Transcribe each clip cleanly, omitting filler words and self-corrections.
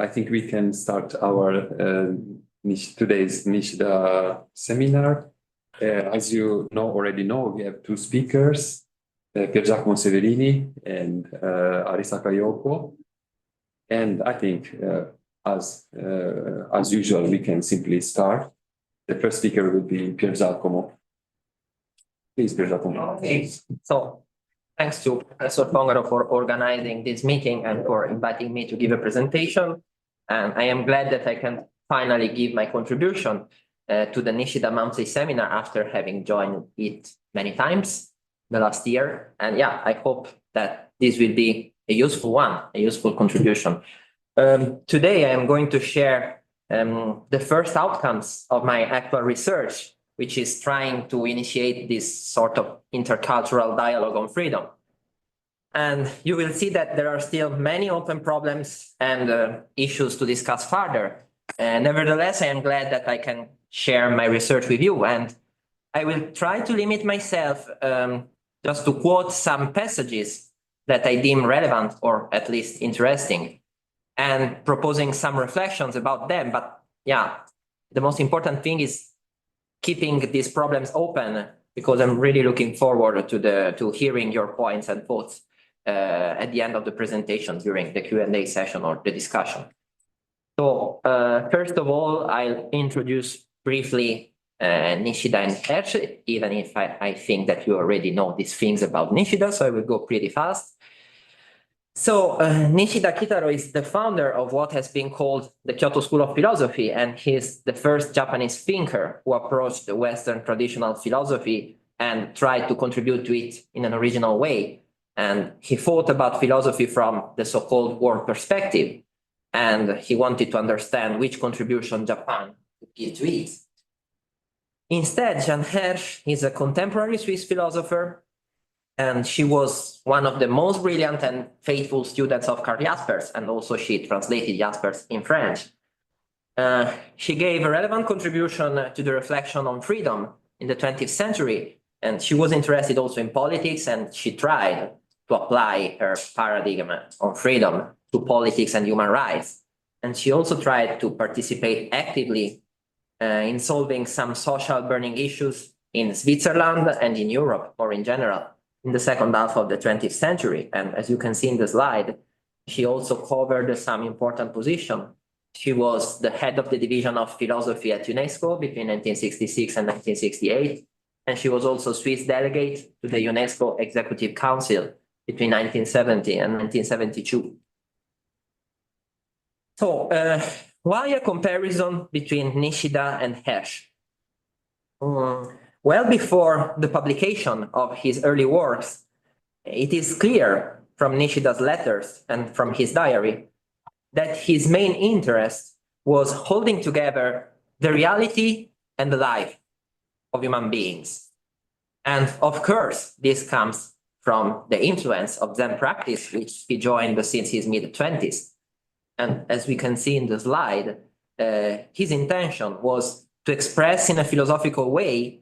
I think we can start our today's Nishida seminar. As you already know, we have two speakers, Piergiacomo Severini and Arisaka Yōko. And I think, as usual, we can simply start. The first speaker will be Piergiacomo. Please, Piergiacomo. Okay. So, thanks to Professor Pongaro for organizing this meeting and for inviting me to give a presentation. And I am glad that I can finally give my contribution to the Nishida monthly seminar after having joined it many times the last year. And yeah, I hope that this will be a useful one, a useful contribution. Today, I am going to share the first outcomes of my actual research, which is trying to initiate this sort of intercultural dialogue on freedom. And you will see that there are still many open problems and issues to discuss further. Nevertheless, I am glad that I can share my research with you. And I will try to limit myself just to quote some passages that I deem relevant or at least interesting, and proposing some reflections about them. But yeah, the most important thing is keeping these problems open, because I'm really looking forward to hearing your points and thoughts at the end of the presentation during the Q&A session or the discussion. So first of all, I'll introduce briefly Nishida and Hersch, even if I think that you already know these things about Nishida, so I will go pretty fast. So Nishida Kitaro is the founder of what has been called the Kyoto School of Philosophy, and he's the first Japanese thinker who approached the Western traditional philosophy and tried to contribute to it in an original way. And he thought about philosophy from the so-called world perspective, and he wanted to understand which contribution Japan could give to it. Instead, Jeanne Hersch is a contemporary Swiss philosopher, and she was one of the most brilliant and faithful students of Karl Jaspers, and also she translated Jaspers in French. She gave a relevant contribution to the reflection on freedom in the 20th century, and she was interested also in politics, and she tried to apply her paradigm on freedom to politics and human rights. And she also tried to participate actively in solving some social burning issues in Switzerland and in Europe, or in general, in the second half of the 20th century. And as you can see in the slide, she also covered some important positions. She was the head of the division of philosophy at UNESCO between 1966 and 1968. And she was also Swiss delegate to the UNESCO Executive Council between 1970 and 1972. So why a comparison between Nishida and Hersch? Well before the publication of his early works, it is clear from Nishida's letters and from his diary that his main interest was holding together the reality and the life of human beings. And of course, this comes from the influence of Zen practice, which he joined since his mid-20s. And as we can see in the slide, his intention was to express in a philosophical way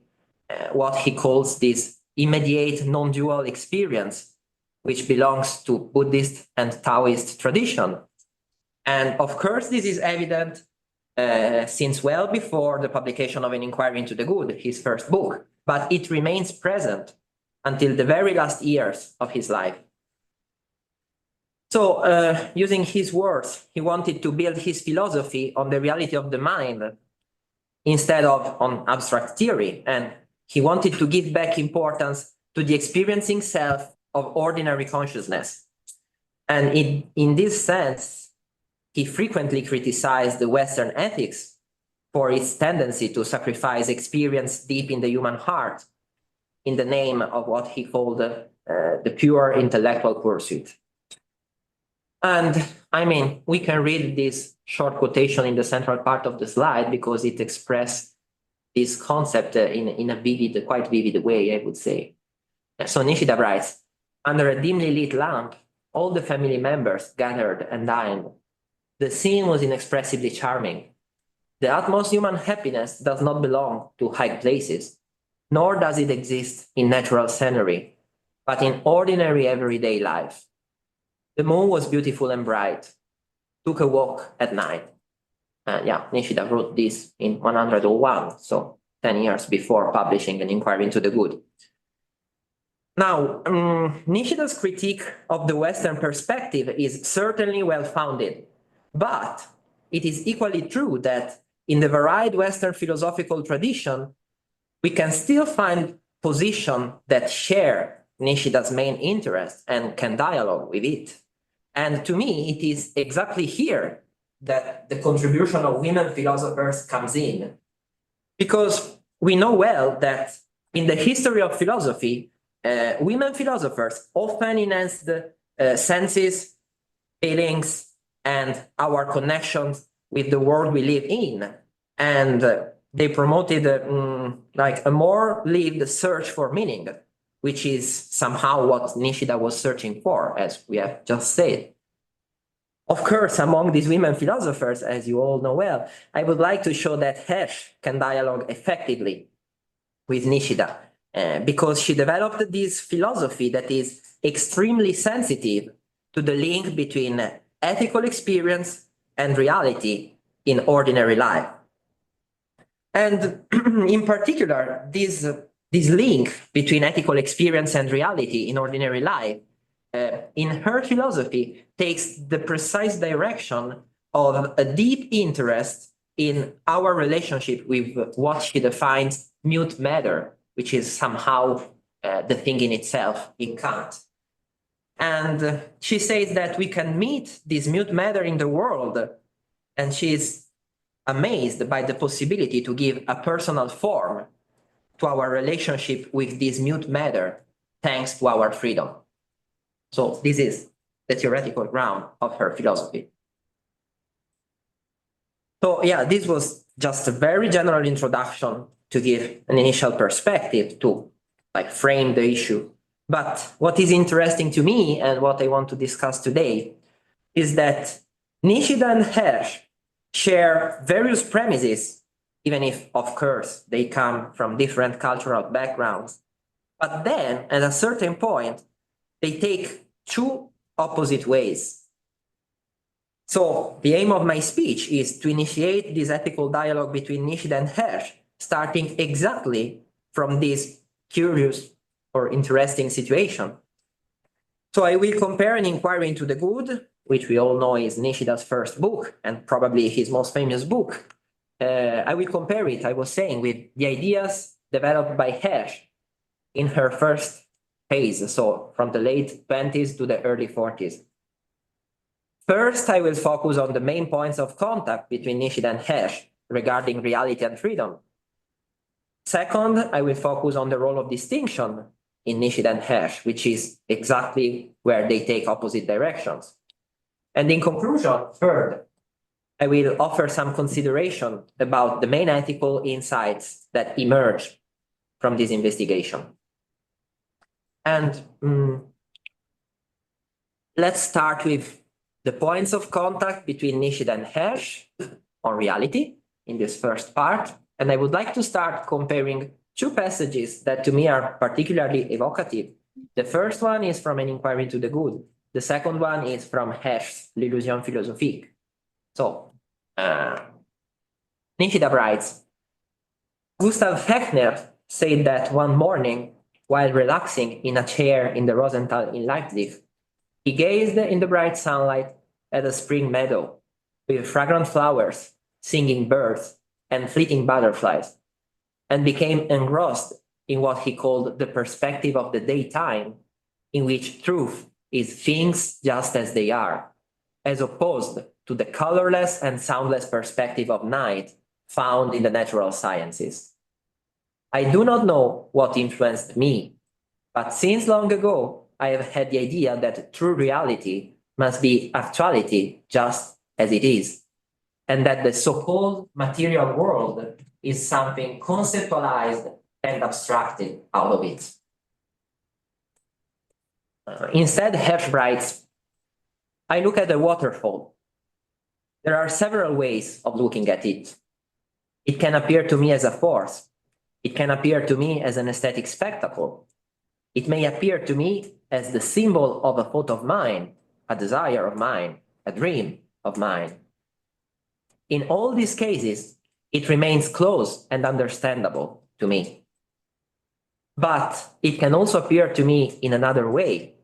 what he calls this immediate non-dual experience, which belongs to Buddhist and Taoist tradition. And of course, this is evident since well before the publication of An Inquiry into the Good, his first book, but it remains present until the very last years of his life. So using his words, he wanted to build his philosophy on the reality of the mind instead of on abstract theory. And he wanted to give back importance to the experiencing self of ordinary consciousness. And in this sense, he frequently criticized the Western ethics for its tendency to sacrifice experience deep in the human heart in the name of what he called the pure intellectual pursuit. And I mean, we can read this short quotation in the central part of the slide because it expresses this concept in a quite vivid way, I would say. So Nishida writes, under a dimly lit lamp, all the family members gathered and dined. The scene was inexpressibly charming. The utmost human happiness does not belong to high places, nor does it exist in natural scenery, but in ordinary everyday life. The moon was beautiful and bright. took a walk at night. Yeah, Nishida wrote this in 101, so 10 years before publishing An Inquiry into the Good. Now, Nishida's critique of the Western perspective is certainly well-founded, but it is equally true that in the varied Western philosophical tradition, we can still find positions that share Nishida's main interest and can dialogue with it. And to me, it is exactly here that the contribution of women philosophers comes in. Because we know well that in the history of philosophy, women philosophers often enhanced the senses, feelings, and our connections with the world we live in. And they promoted like a more lived search for meaning, which is somehow what Nishida was searching for, as we have just said. Of course, among these women philosophers, as you all know well, I would like to show that Hersch can dialogue effectively with Nishida, because she developed this philosophy that is extremely sensitive to the link between ethical experience and reality in ordinary life. And in particular, this link between ethical experience and reality in ordinary life, in her philosophy, takes the precise direction of a deep interest in our relationship with what she defines mute matter, which is somehow the thing in itself in Kant. And she says that we can meet this mute matter in the world, and she is amazed by the possibility to give a personal form to our relationship with this mute matter, thanks to our freedom. So this is the theoretical ground of her philosophy. So yeah, this was just a very general introduction to give an initial perspective to like frame the issue. But what is interesting to me and what I want to discuss today is that Nishida and Hersch share various premises, even if, of course, they come from different cultural backgrounds. But then, at a certain point, they take two opposite ways. So the aim of my speech is to initiate this ethical dialogue between Nishida and Hersch, starting exactly from this curious or interesting situation. So I will compare An Inquiry into the Good, which we all know is Nishida's first book and probably his most famous book. I will compare it, I was saying, with the ideas developed by Hersch in her first phase, so from the late 20s to the early 40s. First, I will focus on the main points of contact between Nishida and Hersch regarding reality and freedom. Second, I will focus on the role of distinction in Nishida and Hersch, which is exactly where they take opposite directions. And in conclusion, third, I will offer some consideration about the main ethical insights that emerge from this investigation. And let's start with the points of contact between Nishida and Hersch on reality in this first part. And I would like to start comparing two passages that to me are particularly evocative. The first one is from An Inquiry into the Good. The second one is from Hersch's L'illusion philosophique. So, Nishida writes, Gustav Fechner said that one morning, while relaxing in a chair in the Rosenthal in Leipzig, he gazed in the bright sunlight at a spring meadow with fragrant flowers, singing birds, and fleeting butterflies, and became engrossed in what he called the perspective of the daytime, in which truth is things just as they are, as opposed to the colorless and soundless perspective of night found in the natural sciences. I do not know what influenced me, but since long ago, I have had the idea that true reality must be actuality just as it is, and that the so-called material world is something conceptualized and abstracted out of it. Instead, Hersch writes, I look at a waterfall. There are several ways of looking at it. It can appear to me as a force. It can appear to me as an aesthetic spectacle. It may appear to me as the symbol of a thought of mine, a desire of mine, a dream, of mine. In all these cases, it remains close and understandable to me. But it can also appear to me in another way.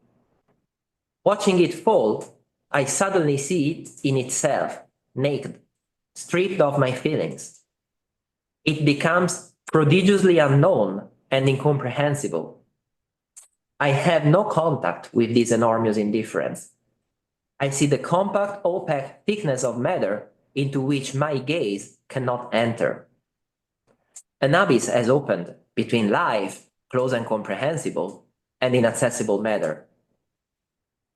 Watching it fall, I suddenly see it in itself, naked, stripped of my feelings. It becomes prodigiously unknown and incomprehensible. I have no contact with this enormous indifference. I see the compact, opaque thickness of matter into which my gaze cannot enter. An abyss has opened between life, close and comprehensible, and inaccessible matter.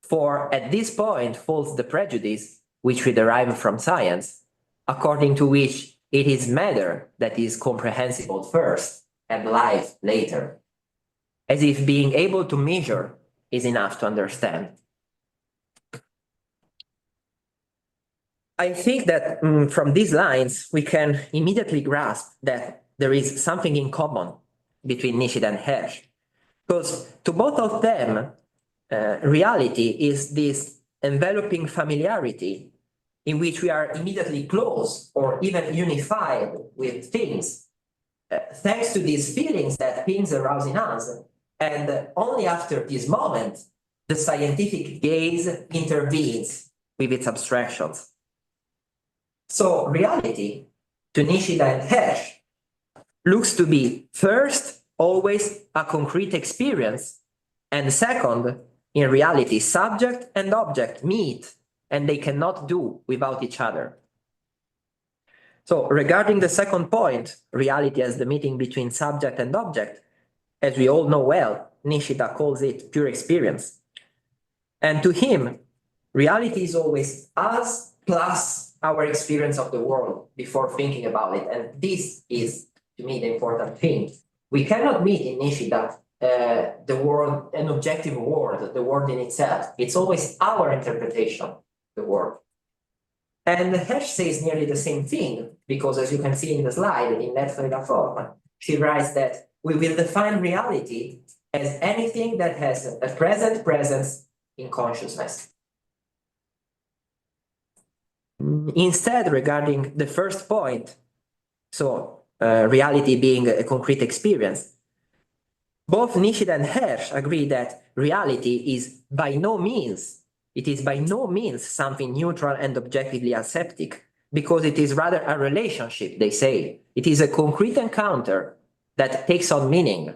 For at this point falls the prejudice which we derive from science, according to which it is matter that is comprehensible first and life later, as if being able to measure is enough to understand. I think that from these lines, we can immediately grasp that there is something in common between Nishida and Hersch, because to both of them, reality is this enveloping familiarity in which we are immediately close or even unified with things, thanks to these feelings that things arouse in us. And only after this moment, the scientific gaze intervenes with its abstractions. So reality, to Nishida and Hersch, looks to be first, always a concrete experience, and second, in reality, subject and object meet, and they cannot do without each other. So regarding the second point, reality as the meeting between subject and object, as we all know well, Nishida calls it pure experience. And to him, reality is always us plus our experience of the world before thinking about it. And this is, to me, the important thing. We cannot meet in Nishida the world, an objective world, the world in itself. It's always our interpretation of the world. And Hersch says nearly the same thing, because as you can see in the slide, in L'être et la forme, she writes that we will define reality as anything that has a present presence in consciousness. Instead, regarding the first point, so reality being a concrete experience, both Nishida and Hersch agree that reality is by no means something neutral and objectively aseptic, because it is rather a relationship, they say. It is a concrete encounter that takes on meaning.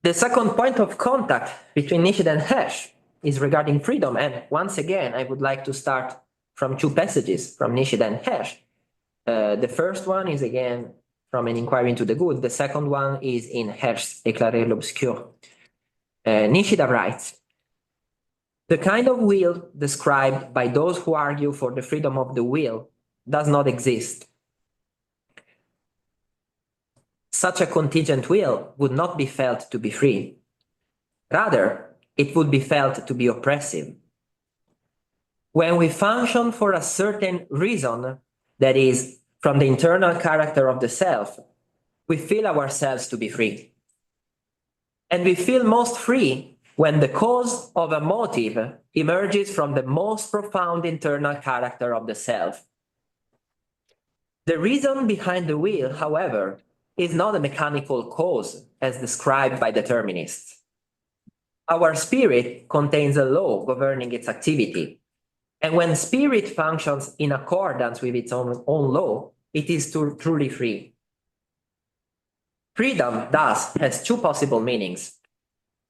The second point of contact between Nishida and Hersch is regarding freedom. And once again, I would like to start from two passages from Nishida and Hersch. The first one is again from an inquiry into the good. The second one is in Hersch's Éclairer l'obscur. Nishida writes, "The kind of will described by those who argue for the freedom of the will does not exist. Such a contingent will would not be felt to be free. Rather, it would be felt to be oppressive. When we function for a certain reason, that is, from the internal character of the self, we feel ourselves to be free. And we feel most free when the cause of a motive emerges from the most profound internal character of the self. The reason behind the will, however, is not a mechanical cause as described by determinists. Our spirit contains a law governing its activity. And when spirit functions in accordance with its own law, it is truly free. Freedom, thus, has two possible meanings.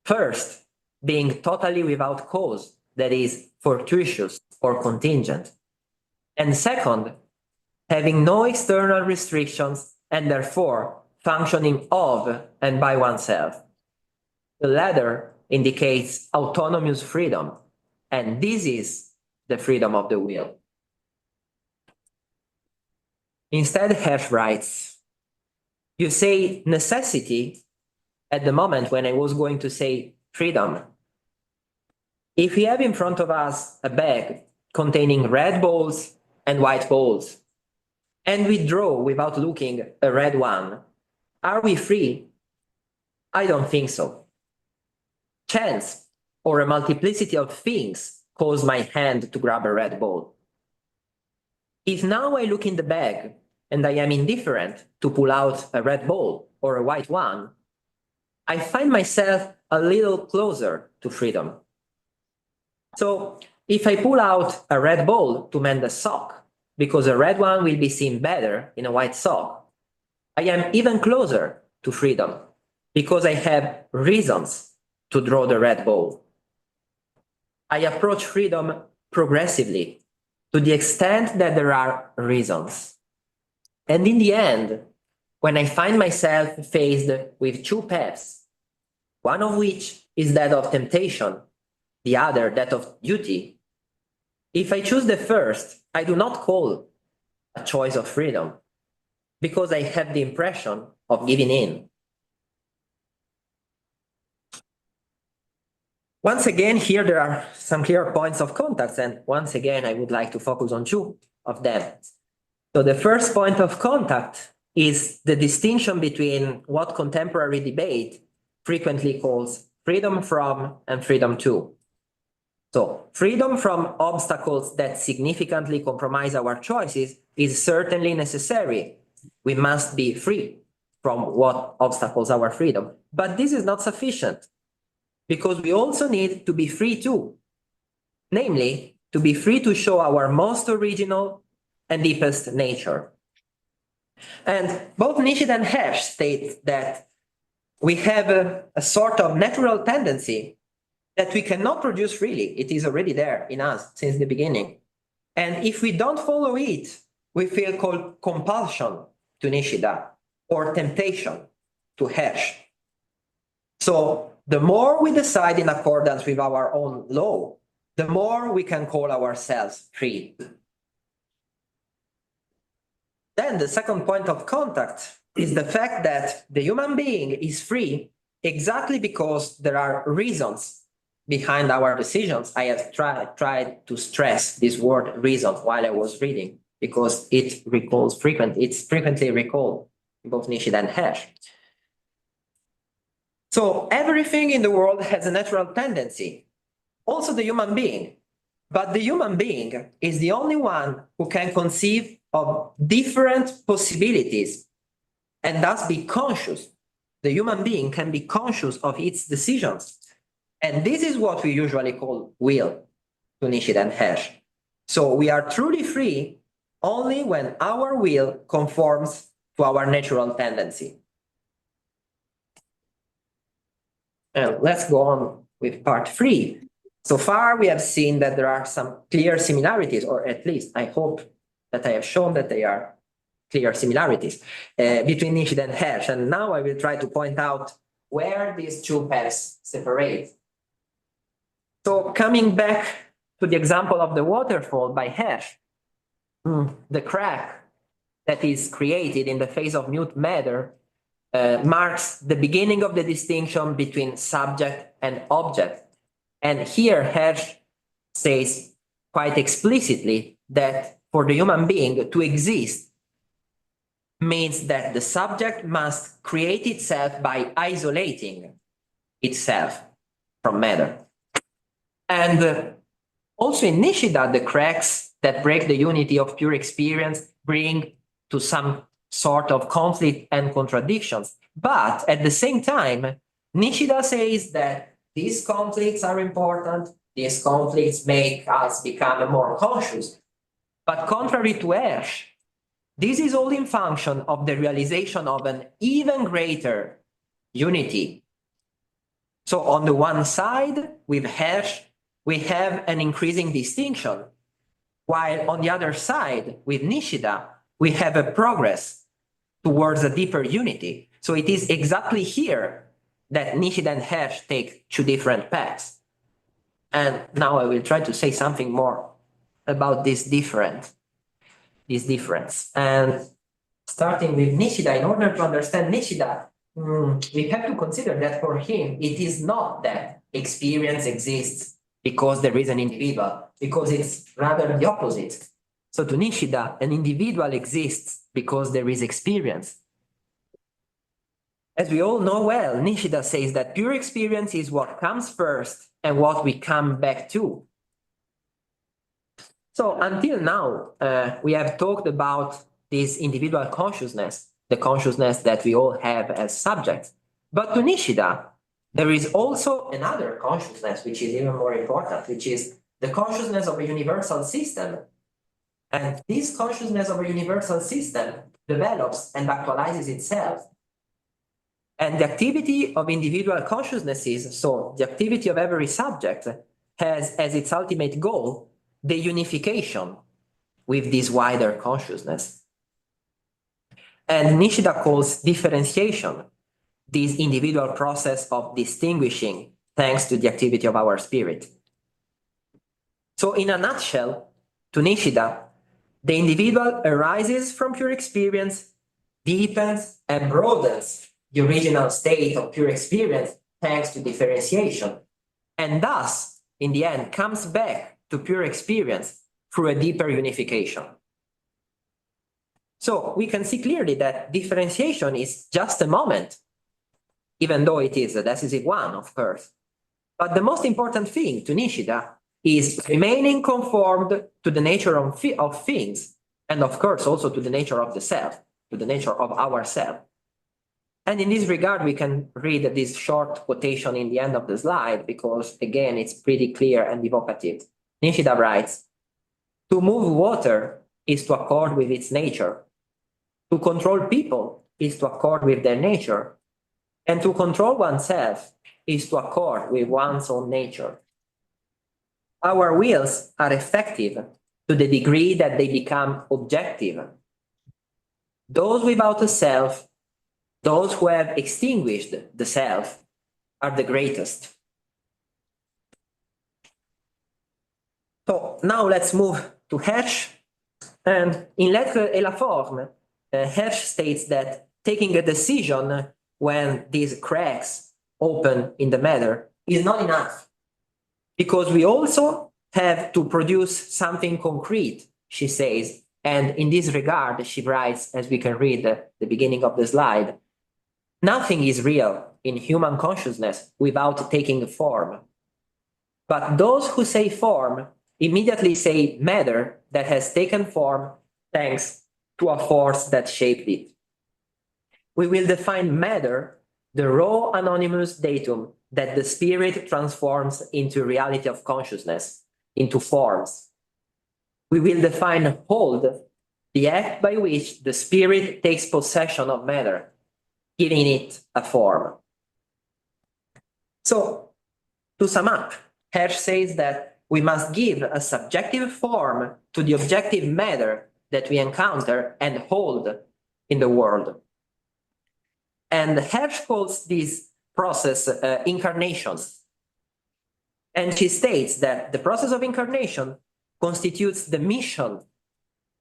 First, being totally without cause, that is, fortuitous or contingent. And second, having no external restrictions and therefore functioning of and by oneself. The latter indicates autonomous freedom, and this is the freedom of the will." Instead, Hersch writes, "You say necessity at the moment when I was going to say freedom. If we have in front of us a bag containing red balls and white balls, and we draw without looking a red one, are we free? I don't think so. Chance or a multiplicity of things cause my hand to grab a red ball. If now I look in the bag and I am indifferent to pull out a red ball or a white one, I find myself a little closer to freedom. So if I pull out a red ball to mend a sock, because a red one will be seen better in a white sock, I am even closer to freedom because I have reasons to draw the red ball. I approach freedom progressively to the extent that there are reasons. And in the end, when I find myself faced with two paths, one of which is that of temptation, the other that of duty, if I choose the first, I do not call a choice of freedom because I have the impression of giving in. Once again, here there are some clear points of contact, and once again, I would like to focus on two of them. So the first point of contact is the distinction between what contemporary debate frequently calls freedom from and freedom to. So freedom from obstacles that significantly compromise our choices is certainly necessary. We must be free from what obstacles our freedom, but this is not sufficient because we also need to be free too, namely to be free to show our most original and deepest nature. And both Nishida and Hersch state that we have a sort of natural tendency that we cannot produce freely. It is already there in us since the beginning. And if we don't follow it, we feel called compulsion to Nishida or temptation to Hersch. So the more we decide in accordance with our own law, the more we can call ourselves free. Then the second point of contact is the fact that the human being is free exactly because there are reasons behind our decisions. I have tried to stress this word reason while I was reading because it's frequently recalled in both Nishida and Hersch. So everything in the world has a natural tendency, also the human being. But the human being is the only one who can conceive of different possibilities and thus be conscious. The human being can be conscious of its decisions. And this is what we usually call will, to Nishida and Hersch. So we are truly free only when our will conforms to our natural tendency. And let's go on with part 3. So far, we have seen that there are some clear similarities, or at least I hope that I have shown that they are clear similarities between Nishida and Hersch. And now I will try to point out where these two paths separate. So coming back to the example of the waterfall by Hersch, the crack that is created in the face of mute matter marks the beginning of the distinction between subject and object. And here Hersch says quite explicitly that for the human being to exist means that the subject must create itself by isolating itself from matter. And also in Nishida, the cracks that break the unity of pure experience bring to some sort of conflict and contradictions. But at the same time, Nishida says that these conflicts are important, these conflicts make us become more conscious. But contrary to Hersch, this is all in function of the realization of an even greater unity. So on the one side, with Hersch, we have an increasing distinction, while on the other side, with Nishida, we have a progress towards a deeper unity. So it is exactly here that Nishida and Hersch take two different paths. And now I will try to say something more about this difference. And starting with Nishida, in order to understand Nishida, we have to consider that for him, it is not that experience exists because there is an individual, because it's rather the opposite. So to Nishida, an individual exists because there is experience. As we all know well, Nishida says that pure experience is what comes first and what we come back to. So until now, we have talked about this individual consciousness, the consciousness that we all have as subjects. But to Nishida, there is also another consciousness, which is even more important, which is the consciousness of a universal system. And this consciousness of a universal system develops and actualizes itself. And the activity of individual consciousnesses, so the activity of every subject, has as its ultimate goal the unification with this wider consciousness. And Nishida calls differentiation this individual process of distinguishing thanks to the activity of our spirit. So in a nutshell, to Nishida, the individual arises from pure experience, deepens and broadens the original state of pure experience thanks to differentiation, and thus, in the end, comes back to pure experience through a deeper unification. So we can see clearly that differentiation is just a moment, even though it is a decisive one, of course. But the most important thing to Nishida is remaining conformed to the nature of things, and of course also to the nature of the self, to the nature of ourself. And in this regard, we can read this short quotation in the end of the slide, because again, it's pretty clear and evocative. Nishida writes, "To move water is to accord with its nature. To control people is to accord with their nature. And to control oneself is to accord with one's own nature. Our wills are effective to the degree that they become objective. Those without a self, those who have extinguished the self, are the greatest." So now let's move to Hersch. And in L'être et la forme, Hersch states that taking a decision when these cracks open in the matter is not enough, because we also have to produce something concrete, she says. And in this regard, she writes, as we can read at the beginning of the slide, "Nothing is real in human consciousness without taking form. But those who say form immediately say matter that has taken form thanks to a force that shaped it. We will define matter, the raw anonymous datum that the spirit transforms into reality of consciousness, into forms. We will define hold, the act by which the spirit takes possession of matter, giving it a form." So, to sum up, Hersch says that we must give a subjective form to the objective matter that we encounter and hold in the world. And Hersch calls this process incarnation. And she states that the process of incarnation constitutes the mission,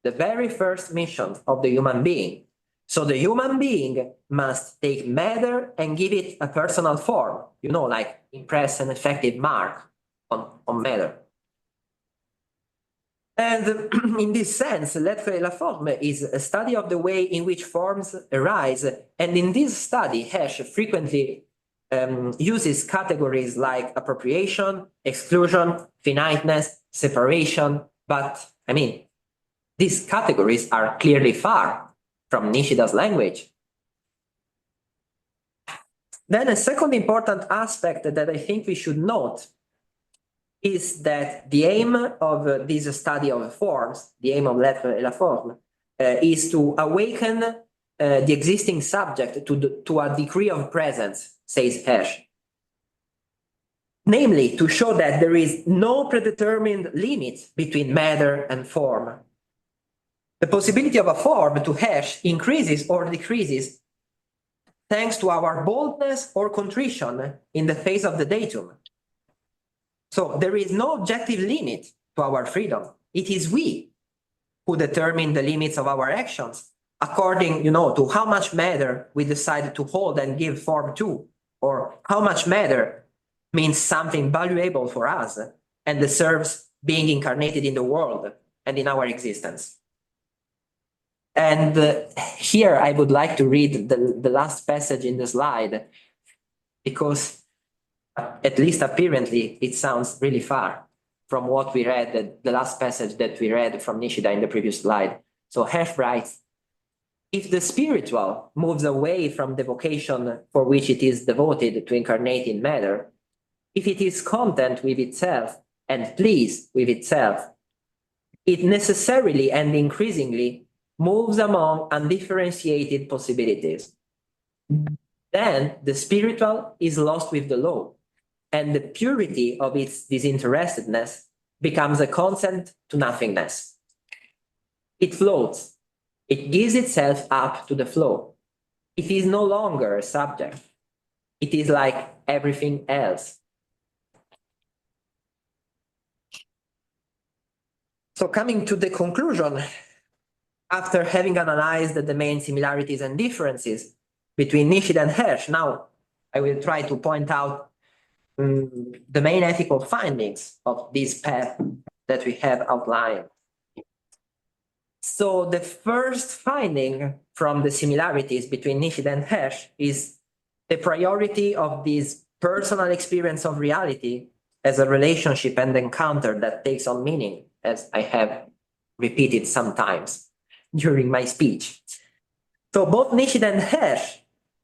the very first mission of the human being. So the human being must take matter and give it a personal form, like impress an effective mark on matter. And in this sense, L'être et la forme is a study of the way in which forms arise. And in this study, Hersch frequently uses categories like appropriation, exclusion, finiteness, separation. But these categories are clearly far from Nishida's language. Then a second important aspect that I think we should note is that the aim of this study of forms, the aim of L'être et la forme, is to awaken the existing subject to a degree of presence, says Hersch. Namely, to show that there is no predetermined limit between matter and form. The possibility of a form, to Hersch, increases or decreases thanks to our boldness or contrition in the face of the datum. So there is no objective limit to our freedom. It is we who determine the limits of our actions according, to how much matter we decide to hold and give form to, or how much matter means something valuable for us and deserves being incarnated in the world and in our existence. And here I would like to read the last passage in the slide, because at least apparently, it sounds really far from what we read, the last passage that we read from Nishida in the previous slide. So Hersch writes, if the spiritual moves away from the vocation for which it is devoted to incarnate in matter, if it is content with itself and pleased with itself, it necessarily and increasingly moves among undifferentiated possibilities. Then the spiritual is lost with the law, and the purity of its disinterestedness becomes a consent to nothingness. It floats. It gives itself up to the flow. It is no longer a subject. It is like everything else. So coming to the conclusion, after having analyzed the main similarities and differences between Nishida and Hersch, now I will try to point out the main ethical findings of this path that we have outlined. So the first finding from the similarities between Nishida and Hersch is the priority of this personal experience of reality as a relationship and encounter that takes on meaning, as I have repeated sometimes during my speech. So both Nishida and Hersch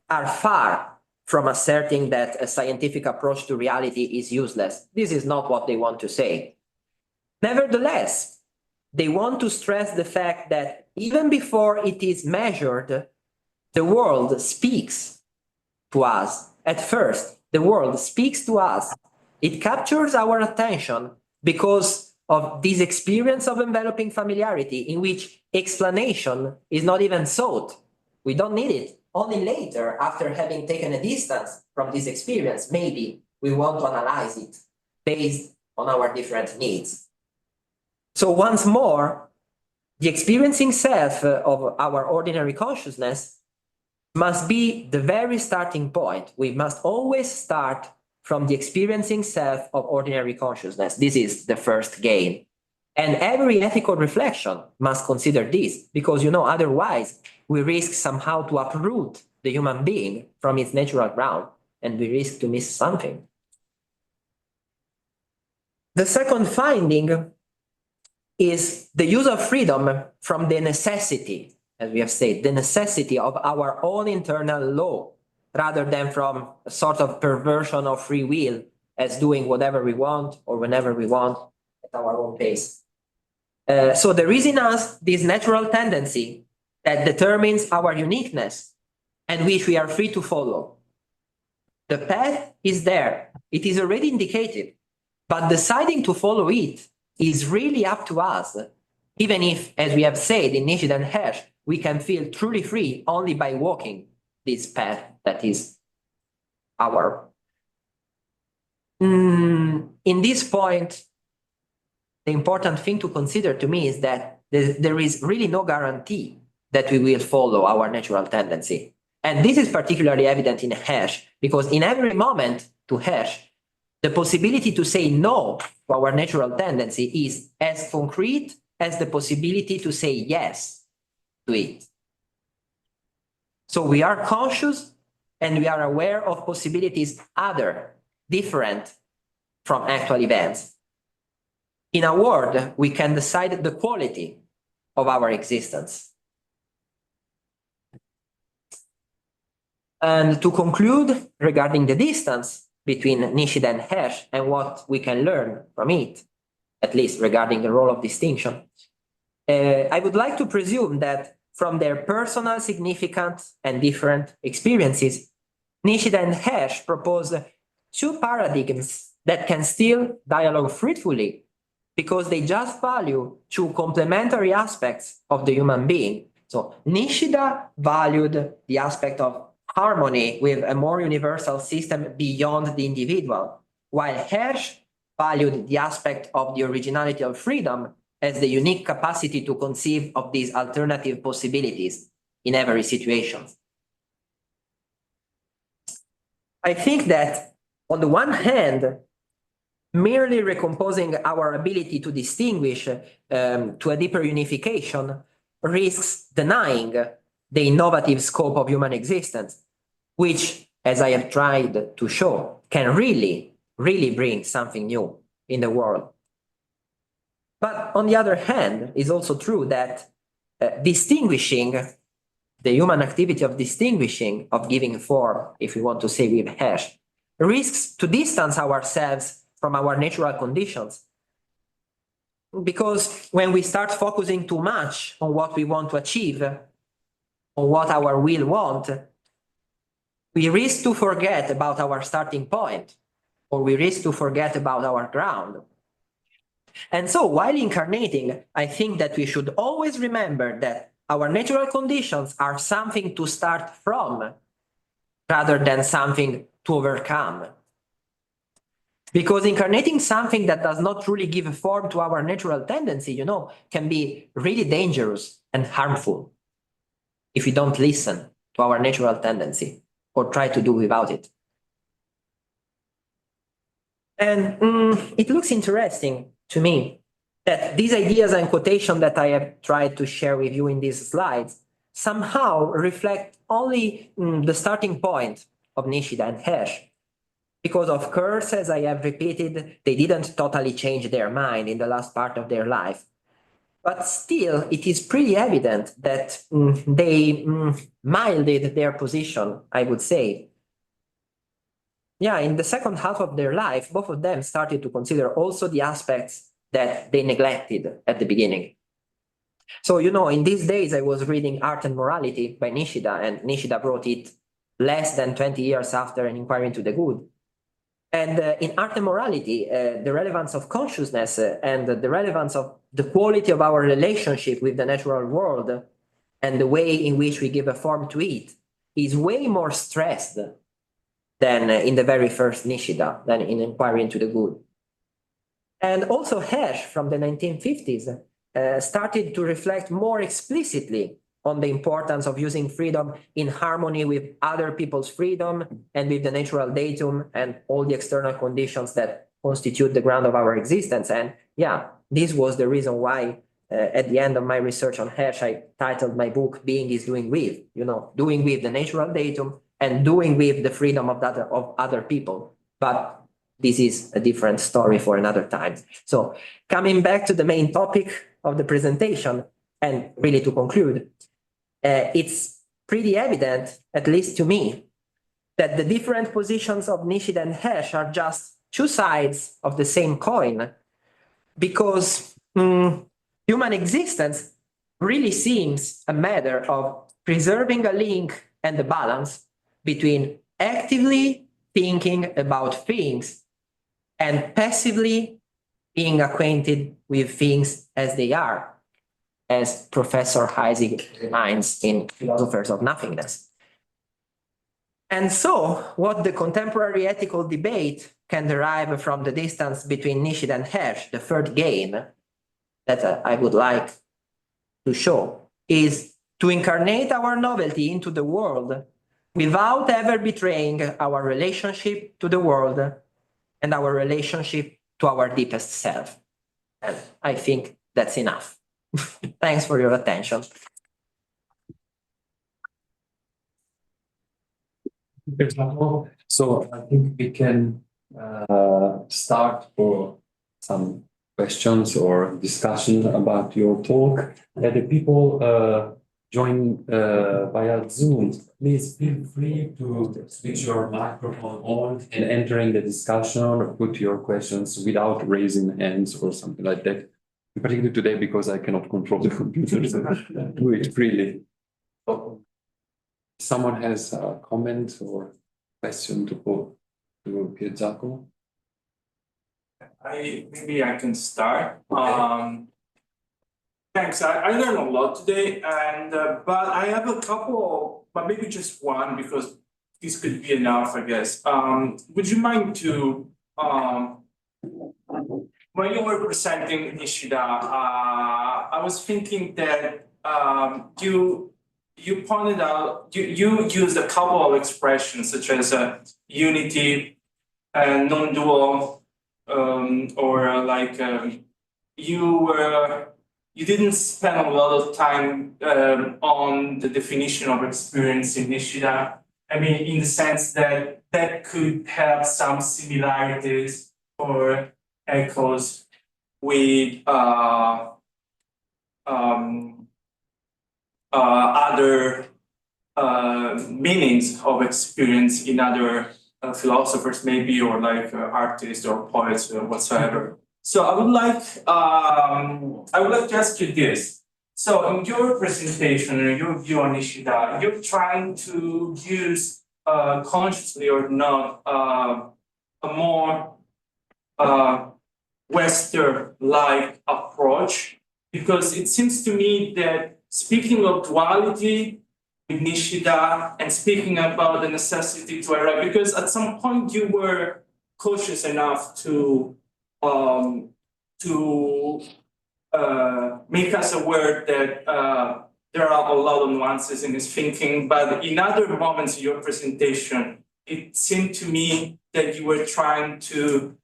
are far from asserting that a scientific approach to reality is useless. This is not what they want to say. Nevertheless, they want to stress the fact that even before it is measured, the world speaks to us. At first, the world speaks to us. It captures our attention because of this experience of enveloping familiarity in which explanation is not even sought. We don't need it. Only later, after having taken a distance from this experience, maybe we want to analyze it based on our different needs. So once more, the experiencing self of our ordinary consciousness must be the very starting point. We must always start from the experiencing self of ordinary consciousness. This is the first gain. And every ethical reflection must consider this, because, otherwise we risk somehow to uproot the human being from its natural ground, and we risk to miss something. The second finding is the use of freedom from the necessity, as we have said, the necessity of our own internal law, rather than from a sort of perversion of free will as doing whatever we want or whenever we want at our own pace. So there is in us this natural tendency that determines our uniqueness and which we are free to follow. The path is there. It is already indicated, but deciding to follow it is really up to us, even if, as we have said in Nishida and Hersch, we can feel truly free only by walking this path that is our. In this point, the important thing to consider to me is that there is really no guarantee that we will follow our natural tendency. And this is particularly evident in Hersch, because in every moment to Hersch, the possibility to say no to our natural tendency is as concrete as the possibility to say yes to it. So we are conscious and we are aware of possibilities other, different from actual events. In a word, we can decide the quality of our existence. And to conclude regarding the distance between Nishida and Hersch and what we can learn from it, at least regarding the role of distinction, I would like to presume that from their personal significant and different experiences, Nishida and Hersch propose two paradigms that can still dialogue fruitfully because they just value two complementary aspects of the human being. So Nishida valued the aspect of harmony with a more universal system beyond the individual, while Hersch valued the aspect of the originality of freedom as the unique capacity to conceive of these alternative possibilities in every situation. I think that, on the one hand, merely recomposing our ability to distinguish to a deeper unification risks denying the innovative scope of human existence, which as I have tried to show, can really bring something new in the world. But on the other hand, it's also true that distinguishing the human activity of distinguishing, of giving form, if we want to say with Hersch, risks to distance ourselves from our natural conditions. Because when we start focusing too much on what we want to achieve, on what our will want, we risk to forget about our starting point, or we risk to forget about our ground. And so while incarnating, I think that we should always remember that our natural conditions are something to start from rather than something to overcome. Because incarnating something that does not truly give form to our natural tendency, you know, can be really dangerous and harmful if we don't listen to our natural tendency or try to do without it. And it looks interesting to me that these ideas and quotation that I have tried to share with you in these slides somehow reflect only the starting point of Nishida and Hersch. Because of course, as I have repeated, they didn't totally change their mind in the last part of their life. But still, it is pretty evident that they milded their position, I would say. Yeah, in the second half of their life, both of them started to consider also the aspects that they neglected at the beginning. So, you know, in these days, I was reading Art and Morality by Nishida, and Nishida wrote it less than 20 years after An Inquiry into the Good. And in Art and Morality, the relevance of consciousness and the relevance of the quality of our relationship with the natural world and the way in which we give a form to it is way more stressed than in the very first Nishida, than in Inquiry into the Good. And also Hersch from the 1950s started to reflect more explicitly on the importance of using freedom in harmony with other people's freedom and with the natural datum and all the external conditions that constitute the ground of our existence. And yeah, this was the reason why at the end of my research on Hersch, I titled my book, Being is Doing With, you know, doing with the natural datum and doing with the freedom of other people. But this is a different story for another time. So coming back to the main topic of the presentation, and really to conclude, it's pretty evident, at least to me, that the different positions of Nishida and Hersch are just two sides of the same coin, because human existence really seems a matter of preserving a link and a balance between actively thinking about things and passively being acquainted with things as they are, as Professor Heisig reminds in Philosophers of Nothingness. And so, what the contemporary ethical debate can derive from the distance between Nishida and Hersch, the third game that I would like to show, is to incarnate our novelty into the world without ever betraying our relationship to the world and our relationship to our deepest self. And I think that's enough. Thanks for your attention. So I think we can start for some questions or discussion about your talk. The people join via Zoom, please feel free to switch your microphone on and entering the discussion or put your questions without raising hands or something like that. Particularly today, because I cannot control the computer, so do it freely. So, someone has a comment or question to put to Piergiacomo? Maybe I can start. Okay. Thanks. I learned a lot today, and but I have a couple, but maybe just one, because this could be enough, I guess. Would you mind to when you were presenting Nishida, I was thinking that you pointed out you used a couple of expressions such as unity and non-dual, or like you didn't spend a lot of time on the definition of experience in Nishida, I mean, in the sense that that could have some similarities or echoes with other meanings of experience in other philosophers, maybe, or like artists or poets or whatsoever. So I would like to ask you this. So in your presentation or your view on Nishida, you're trying to use consciously or not a more Western-like approach, because it seems to me that speaking of duality with Nishida and speaking about the necessity to arrive, because at some point you were cautious enough to make us aware that there are a lot of nuances in his thinking, but in other moments in your presentation, it seemed to me that you were trying to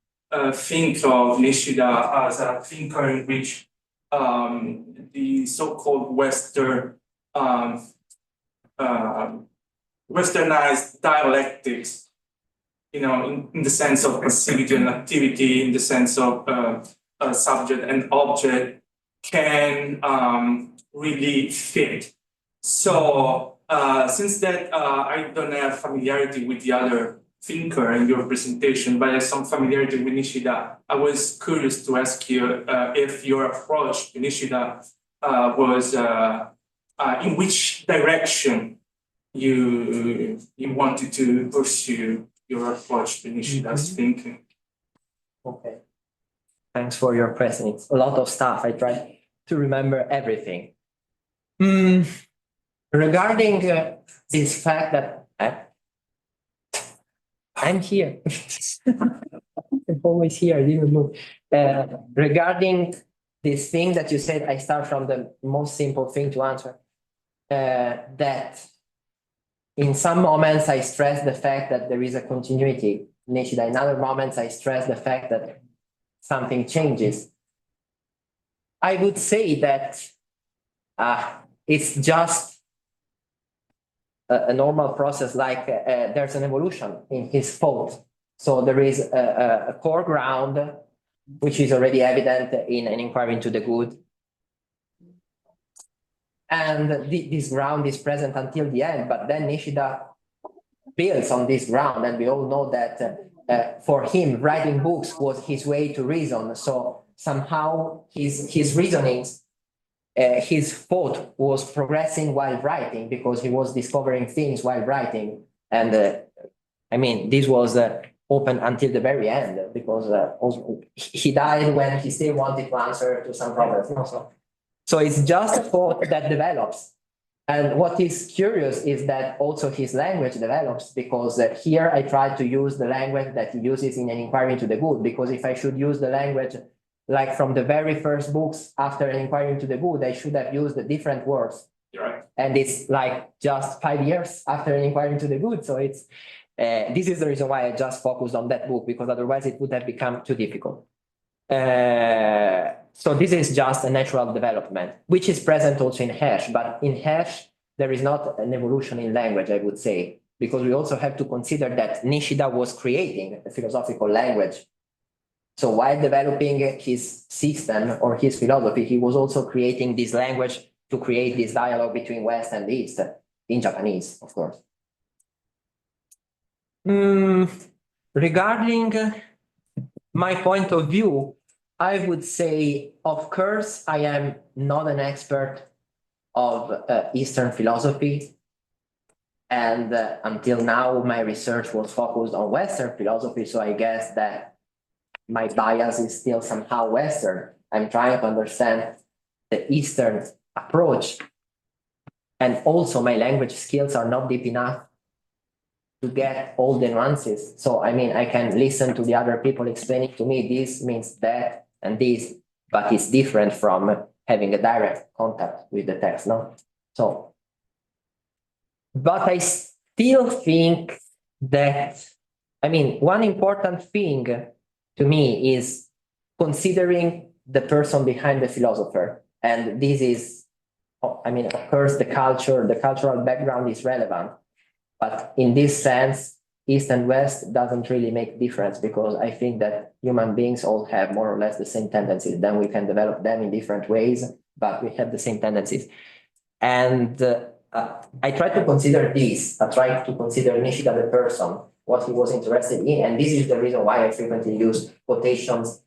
think of Nishida as a thinker in which the so-called Westernized dialectics, you know, in the sense of passivity and activity, in the sense of subject and object, can really fit. So since that I don't have familiarity with the other thinker in your presentation, but I have some familiarity with Nishida, I was curious to ask you if your approach to Nishida was in which direction you wanted to pursue your approach to Nishida's thinking. Okay. Thanks for your presence. A lot of stuff. I try to remember everything. Regarding this fact that I'm here. I'm always here. I didn't move. Regarding this thing that you said, I start from the most simple thing to answer. That in some moments I stress the fact that there is a continuity in Nishida. In other moments I stress the fact that something changes. I would say that it's just a normal process, like there's an evolution in his thought. So there is a core ground, which is already evident in an inquiry into the good. And this ground is present until the end, but then Nishida builds on this ground, and we all know that for him, writing books was his way to reason. So somehow his reasonings, his thought was progressing while writing, because he was discovering things while writing. And I mean, this was open until the very end, because also he died when he still wanted to answer to some problems. So it's just a thought that develops. And what is curious is that also his language develops, because here I try to use the language that he uses in an inquiry into the good, because if I should use the language like from the very first books after an inquiry into the good, I should have used the different words. Right. And it's like just 5 years after an inquiry into the good. So it's this is the reason why I just focused on that book, because otherwise it would have become too difficult. So this is just a natural development, which is present also in Hersch, but in Hersch, there is not an evolution in language, I would say, because we also have to consider that Nishida was creating a philosophical language. So while developing his system or his philosophy, he was also creating this language to create this dialogue between West and East, in Japanese, of course. Regarding my point of view, I would say, of course, I am not an expert of Eastern philosophy. And until now, my research was focused on Western philosophy. So I guess that my bias is still somehow Western. I'm trying to understand the Eastern approach. And also my language skills are not deep enough to get all the nuances. So, I mean, I can listen to the other people explaining to me, this means that and this, but it's different from having a direct contact with the text, no? So, but I still think that, I mean, one important thing to me is considering the person behind the philosopher. And this is, I mean, of course, the cultural background is relevant. But in this sense, East and West doesn't really make difference, because I think that human beings all have more or less the same tendencies. Then we can develop them in different ways, but we have the same tendencies. And I try to consider this. I try to consider Nishida the person, what he was interested in. And this is the reason why I frequently use quotations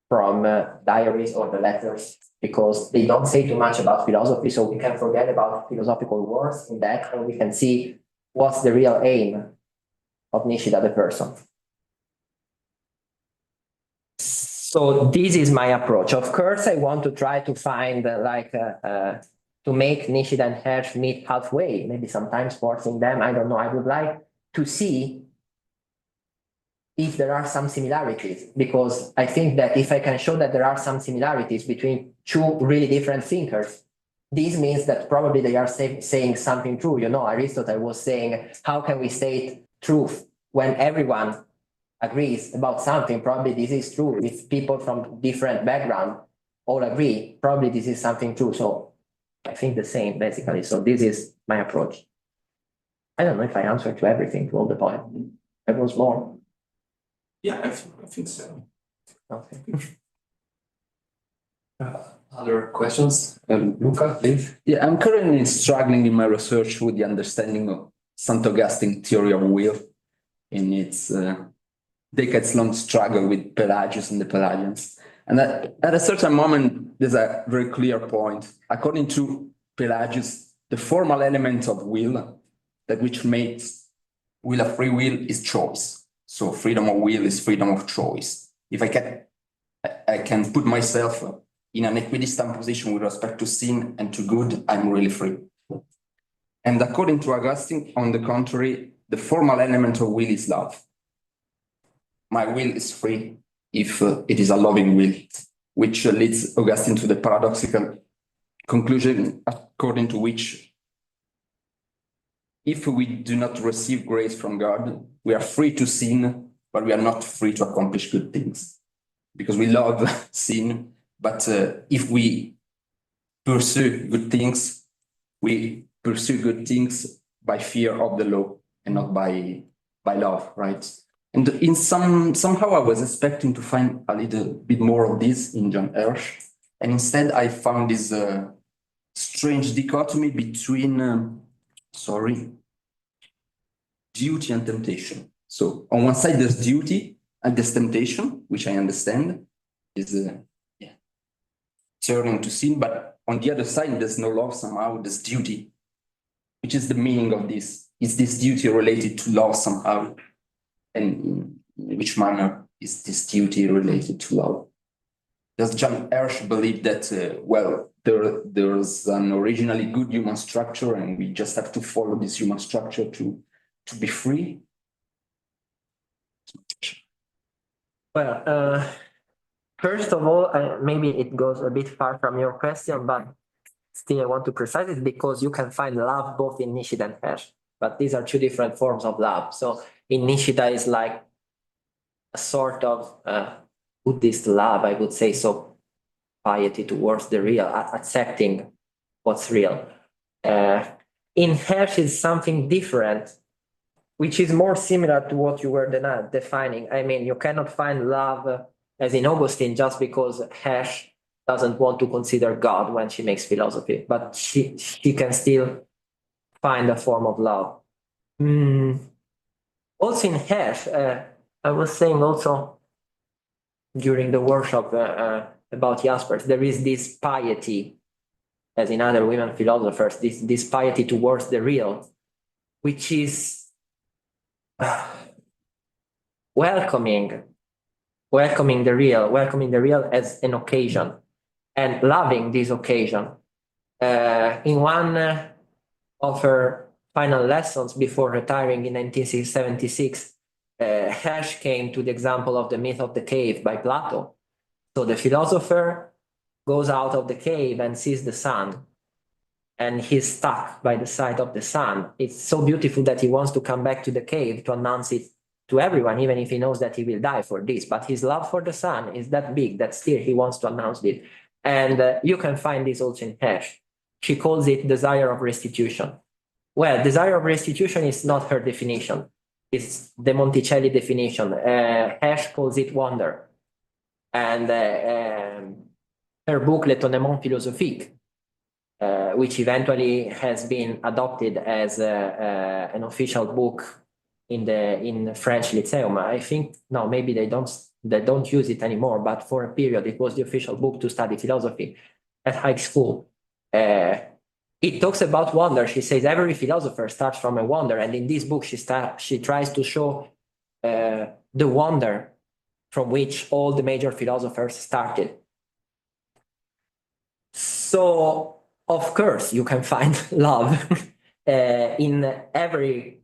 from diaries or the letters, because they don't say too much about philosophy. So we can forget about philosophical words in that, and we can see what's the real aim of Nishida the person. So this is my approach. Of course, I want to try to find to make Nishida and Hersch meet halfway, maybe sometimes forcing them. I don't know. I would like to see if there are some similarities, because I think that if I can show that there are some similarities between two really different thinkers, this means that probably they are saying something true. You know, Aristotle was saying, how can we state truth when everyone agrees about something? Probably this is true. If people from different background all agree, probably this is something true. So I think the same, basically. So this is my approach. I don't know if I answered to everything, to all the point. There was more. Yeah, I think so. Okay. Other questions? Luca, please. Yeah, I'm currently struggling in my research with the understanding of St. Augustine's theory of will in its decades-long struggle with Pelagius and the Pelagians. And at a certain moment, there's a very clear point. According to Pelagius, the formal element of will, that which makes will a free will, is choice. So freedom of will is freedom of choice. If I can put myself in an equidistant position with respect to sin and to good, I'm really free. And according to Augustine, on the contrary, the formal element of will is love. My will is free if it is a loving will, which leads Augustine to the paradoxical conclusion according to which if we do not receive grace from God, we are free to sin, but we are not free to accomplish good things. Because we love sin, but if we pursue good things, we pursue good things by fear of the law and not by love, right? And in somehow I was expecting to find a little bit more of this in John Hersch, and instead I found this strange dichotomy between duty and temptation. So on one side there's duty and there's temptation, which I understand is turning to sin, but on the other side there's no love, somehow there's duty, which is the meaning of this. Is this duty related to love somehow? And in which manner is this duty related to love? Does John Hersch believe that, there's an originally good human structure and we just have to follow this human structure to be free? Well, first of all, maybe it goes a bit far from your question, but still I want to precise it, because you can find love both in Nishida and Hersch, but these are two different forms of love. So in Nishida is like a sort of Buddhist love, I would say, so piety towards the real, accepting what's real. In Hersch is something different, which is more similar to what you were defining. I mean, you cannot find love as in Augustine just because Hersch doesn't want to consider God when she makes philosophy, but she can still find a form of love. Also in Hersch, I was saying also during the workshop about Jaspers, there is this piety, as in other women philosophers, this piety towards the real, which is welcoming the real as an occasion and loving this occasion. In one of her final lessons before retiring in 1976, Hersch came to the example of the myth of the cave by Plato. So the philosopher goes out of the cave and sees the sun, and he's stuck by the side of the sun. It's so beautiful that he wants to come back to the cave to announce it to everyone, even if he knows that he will die for this. But his love for the sun is that big that still he wants to announce it. And you can find this also in Hersch. She calls it desire of restitution. Well, desire of restitution is not her definition. It's the Monticelli definition. Hersch calls it wonder. And her book, L'étonnement philosophique, which eventually has been adopted as an official book in French Lyceum. I think, no, maybe they don't use it anymore, but for a period, it was the official book to study philosophy at high school. It talks about wonder. She says every philosopher starts from a wonder, and in this book she tries to show the wonder from which all the major philosophers started. So, of course, you can find love in every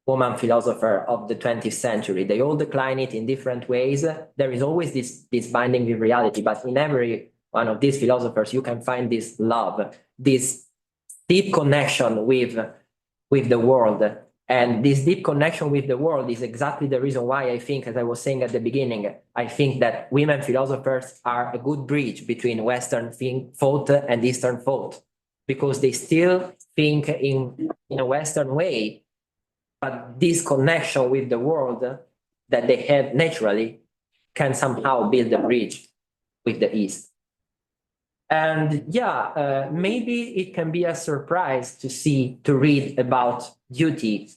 woman philosopher of the 20th century. They all decline it in different ways. There is always this binding with reality, but in every one of these philosophers, you can find this love, this deep connection with the world. And this deep connection with the world is exactly the reason why I think, as I was saying at the beginning, I think that women philosophers are a good bridge between Western thought and Eastern thought, because they still think in a Western way, but this connection with the world that they have naturally can somehow build a bridge with the East. And yeah, maybe it can be a surprise to read about duty.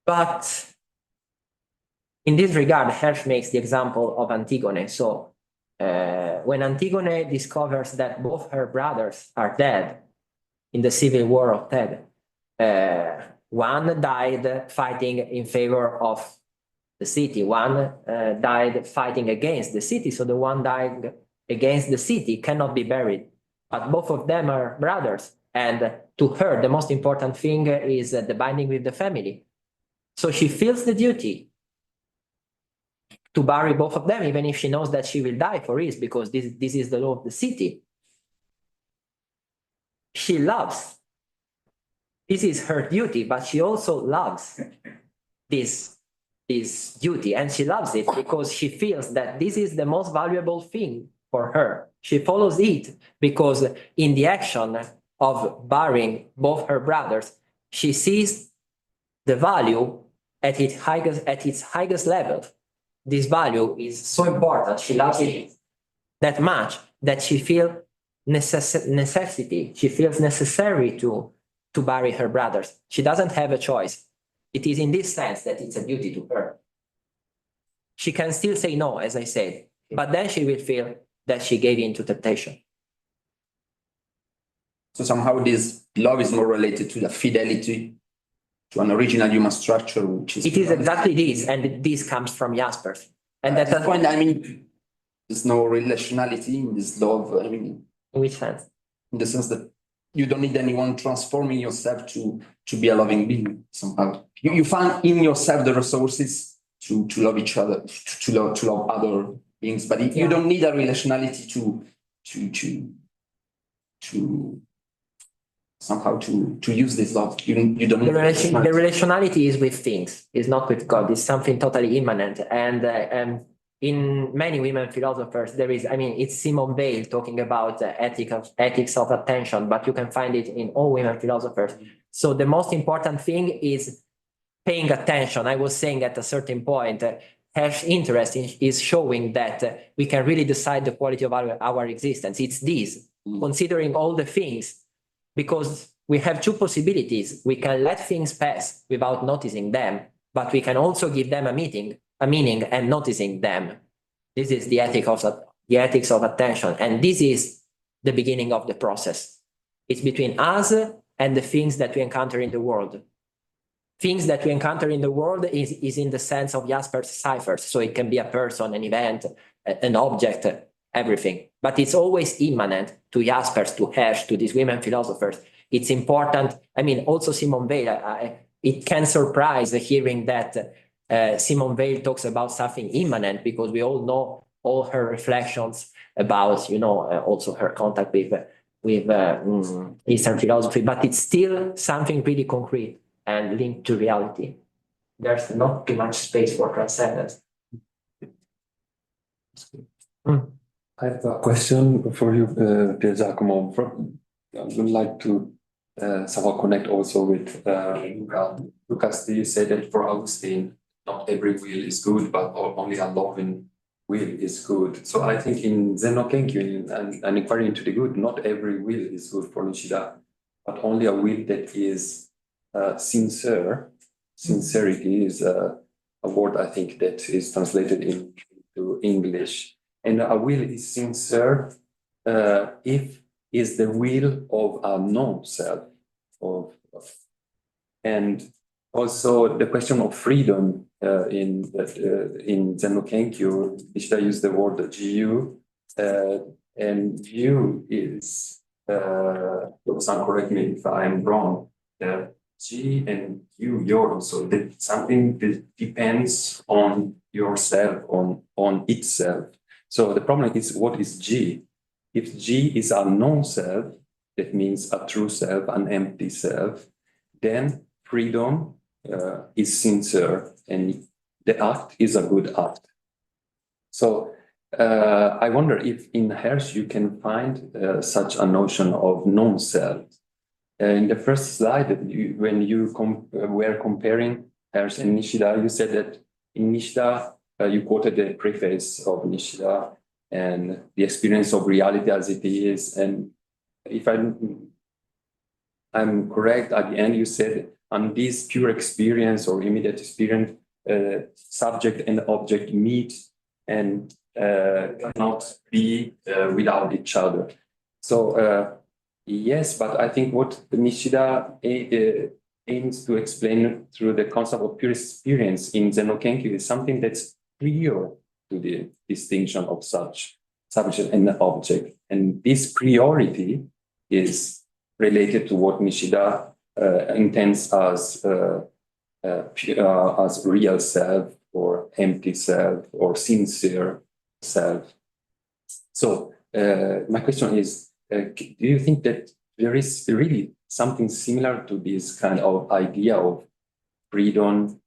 But in this regard, Hersch makes the example of Antigone. So when Antigone discovers that both her brothers are dead in the civil war of Thebes, one died fighting in favor of the city, one died fighting against the city. So the one died against the city cannot be buried, but both of them are brothers. And to her, the most important thing is the binding with the family. So she feels the duty to bury both of them, even if she knows that she will die for it, because this is the law of the city. She loves. This is her duty, but she also loves this duty, and she loves it because she feels that this is the most valuable thing for her. She follows it because in the action of burying both her brothers, she sees the value at its highest level. This value is so important. She loves it that much that she feels necessity. She feels necessary to bury her brothers. She doesn't have a choice. It is in this sense that it's a duty to her. She can still say no, as I said, but then she will feel that she gave in to temptation. So somehow this love is more related to the fidelity to an original human structure, which is... It is exactly this, and this comes from Jaspers. And at that point, I mean, there's no relationality in this love. I mean, in which sense? In the sense that you don't need anyone transforming yourself to be a loving being somehow. You find in yourself the resources to love each other, to love other beings, but you don't need a relationality to somehow to use this love. You don't need the relationality is with things, is not with God. It's something totally immanent. And in many women philosophers, there is, I mean, it's Simone Weil talking about ethics of attention, but you can find it in all women philosophers. So the most important thing is paying attention. I was saying at a certain point, Hersch's interest is showing that we can really decide the quality of our existence. It's this, considering all the things, because we have two possibilities. We can let things pass without noticing them, but we can also give them a meaning and noticing them. This is the ethics of attention. And this is the beginning of the process. It's between us and the things that we encounter in the world. Things that we encounter in the world is in the sense of Jasper's ciphers. So it can be a person, an event, an object, everything. But it's always immanent to Jaspers, to Hersch, to these women philosophers. It's important. I mean, also Simone Weil, it can surprise hearing that Simone Weil talks about something immanent, because we all know all her reflections about, also her contact with Eastern philosophy, but it's still something really concrete and linked to reality. There's not too much space for transcendence. I have a question for you, Piergiacomo. I would like to somehow connect also with Lucas. You said that for Augustine, not every will is good, but only a loving will is good. So I think in Zen-no-Kenkyu and inquiry into the good, not every will is good for Nishida, but only a will that is sincere. Sincerity is a word I think that is translated into English. And a will is sincere if is the will of a non-self. And also the question of freedom in Zen-no-Kenkyu, Nishida used the word jiyu, and jiyu is, San, correct me if I'm wrong, ji and your, so that something that depends on yourself, on itself. So the problem is, what is ji? If ji is a non-self, that means a true self, an empty self, then freedom is sincere and the act is a good act. So I wonder if in Hersch you can find such a notion of non-self. In the first slide, when you were comparing Hersch and Nishida, you said that in Nishida, you quoted the preface of Nishida and the experience of reality as it is. And if I'm correct, at the end you said, on this pure experience or immediate experience, subject and object meet and cannot be without each other. So yes, but I think what Nishida aims to explain through the concept of pure experience in Zen-no-Kenkyu is something that's prior to the distinction of such subject and object. And this priority is related to what Nishida intends as real self or empty self or sincere self. So my question is, do you think that there is really something similar to this kind of idea of freedom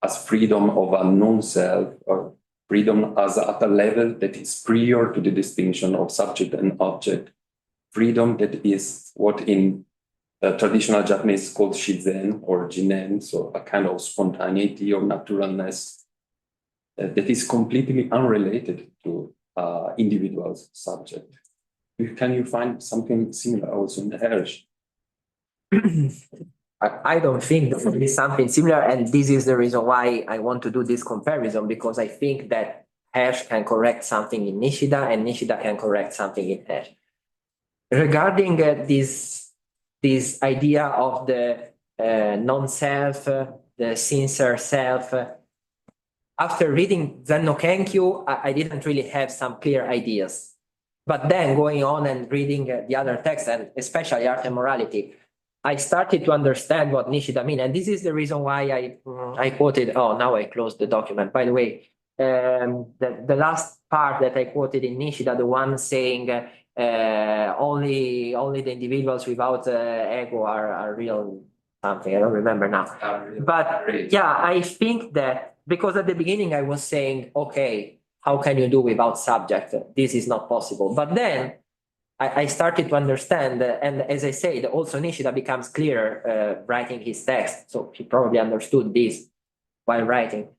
as freedom of a non-self, or freedom as at a level that is prior to the distinction of subject and object? Freedom that is what in traditional Japanese is called shizen or jinen, so a kind of spontaneity or naturalness that is completely unrelated to individual's subject. Can you find something similar also in the Hersch? I don't think there is something similar, and this is the reason why I want to do this comparison, because I think that Hersch can correct something in Nishida and Nishida can correct something in Hersch. Regarding this idea of the non-self, the sincere self, after reading Zen-no-Kenkyu, I didn't really have some clear ideas. But then going on and reading the other texts, and especially Art and Morality, I started to understand what Nishida means. And this is the reason why I quoted, oh, now I closed the document. By the way, the last part that I quoted in Nishida, the one saying only the individuals without ego are real something, I don't remember now. But yeah, I think that because at the beginning I was saying, okay, how can you do without subject? This is not possible. But then I started to understand, and as I said, also Nishida becomes clearer writing his text. So he probably understood this while writing.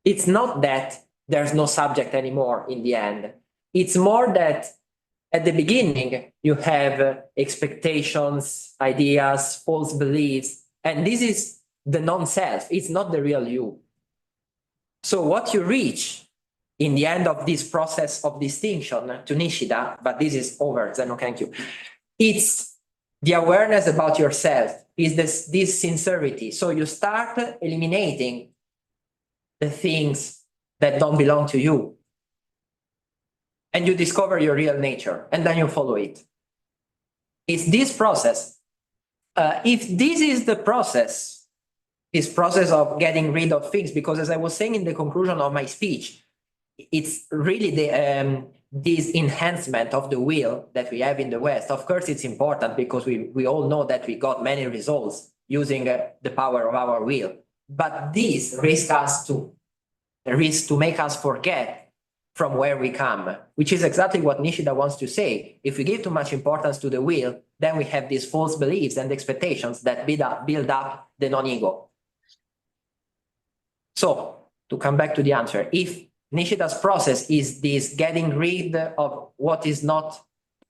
It's not that there's no subject anymore in the end. It's more that at the beginning you have expectations, ideas, false beliefs, and this is the non-self. It's not the real you. So what you reach in the end of this process of distinction to Nishida, but this is over, Zen-no-Kenkyu, it's the awareness about yourself, is this sincerity. So you start eliminating the things that don't belong to you, and you discover your real nature, and then you follow it. It's this process. If this is the process, this process of getting rid of things, because as I was saying in the conclusion of my speech, it's really this enhancement of the will that we have in the West. Of course, it's important because we all know that we got many results using the power of our will. But this risks to make us forget from where we come, which is exactly what Nishida wants to say. If we give too much importance to the will, then we have these false beliefs and expectations that build up the non-ego. So to come back to the answer, if Nishida's process is this getting rid of what is not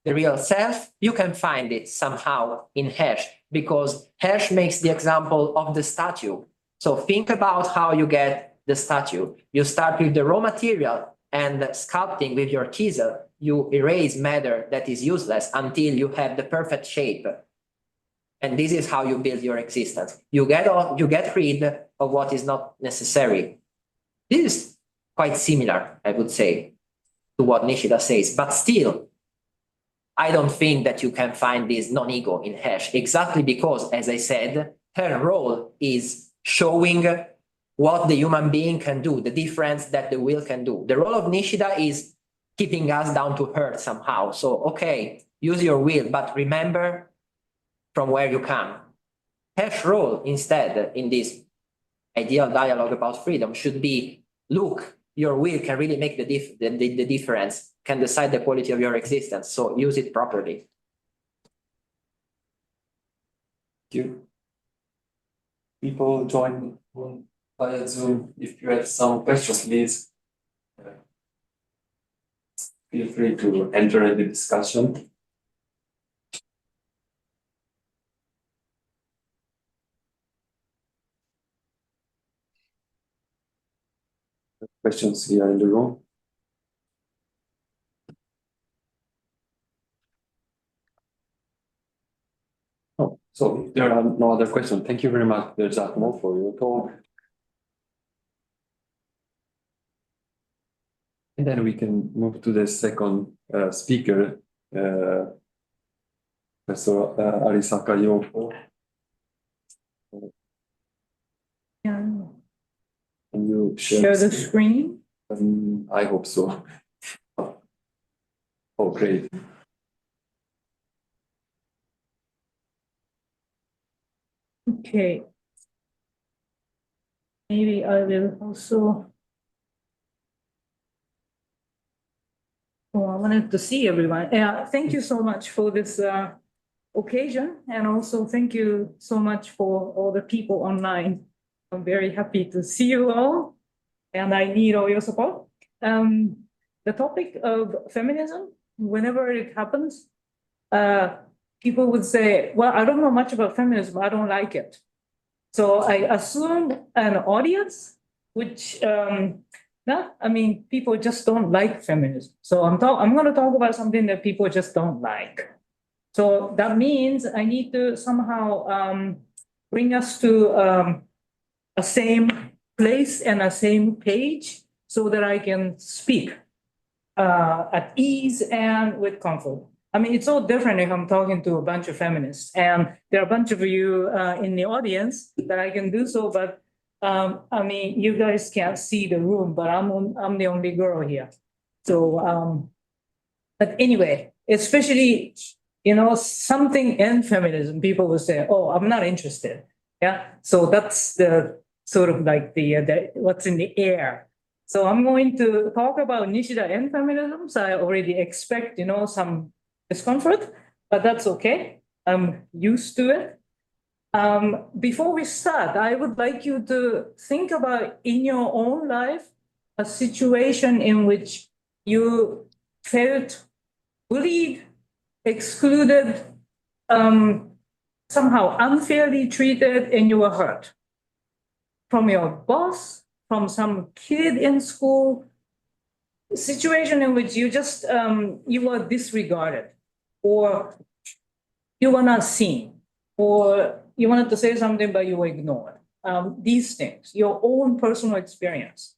the real self, you can find it somehow in Hersch, because Hersch makes the example of the statue. So think about how you get the statue. You start with the raw material and sculpting with your chisel, you erase matter that is useless until you have the perfect shape. And this is how you build your existence. You get rid of what is not necessary. This is quite similar, I would say, to what Nishida says, but still, I don't think that you can find this non-ego in Hersch, exactly because, as I said, her role is showing what the human being can do, the difference that the will can do. The role of Nishida is keeping us down to earth somehow. So, okay, use your will, but remember from where you come. Hersch's role instead in this ideal dialogue about freedom should be, look, your will can really make the difference, can decide the quality of your existence. So use it properly. Thank you. People join via Zoom. If you have some questions, please feel free to enter in the discussion. Questions here in the room? Oh, so if there are no other questions, thank you very much, Piergiacomo, for your talk. And then we can move to the second speaker, Professor Arisaka Yōko. Can you share the screen? I hope so. Oh, great. Okay. Maybe I will also. Oh, I wanted to see everyone. Yeah, thank you so much for this occasion, and also thank you so much for all the people online. I'm very happy to see you all, and I need all your support. The topic of feminism, whenever it happens, people would say, well, I don't know much about feminism, I don't like it. So I assume an audience, which, people just don't like feminism. So I'm going to talk about something that people just don't like. So that means I need to somehow bring us to a same place and a same page so that I can speak at ease and with comfort. I mean, it's all different if I'm talking to a bunch of feminists, and there are a bunch of you in the audience that I can do so, but you guys can't see the room, but I'm the only girl here. So, but anyway, especially, something in feminism, people will say, oh, I'm not interested. Yeah. So that's the sort of like the what's in the air. So I'm going to talk about Nishida and feminism. So I already expect, some discomfort, but that's okay. I'm used to it. Before we start, I would like you to think about in your own life a situation in which you felt bullied, excluded, somehow unfairly treated, and you were hurt. From your boss, from some kid in school, a situation in which you just, you were disregarded, or you were not seen, or you wanted to say something, but you were ignored. These things, your own personal experience.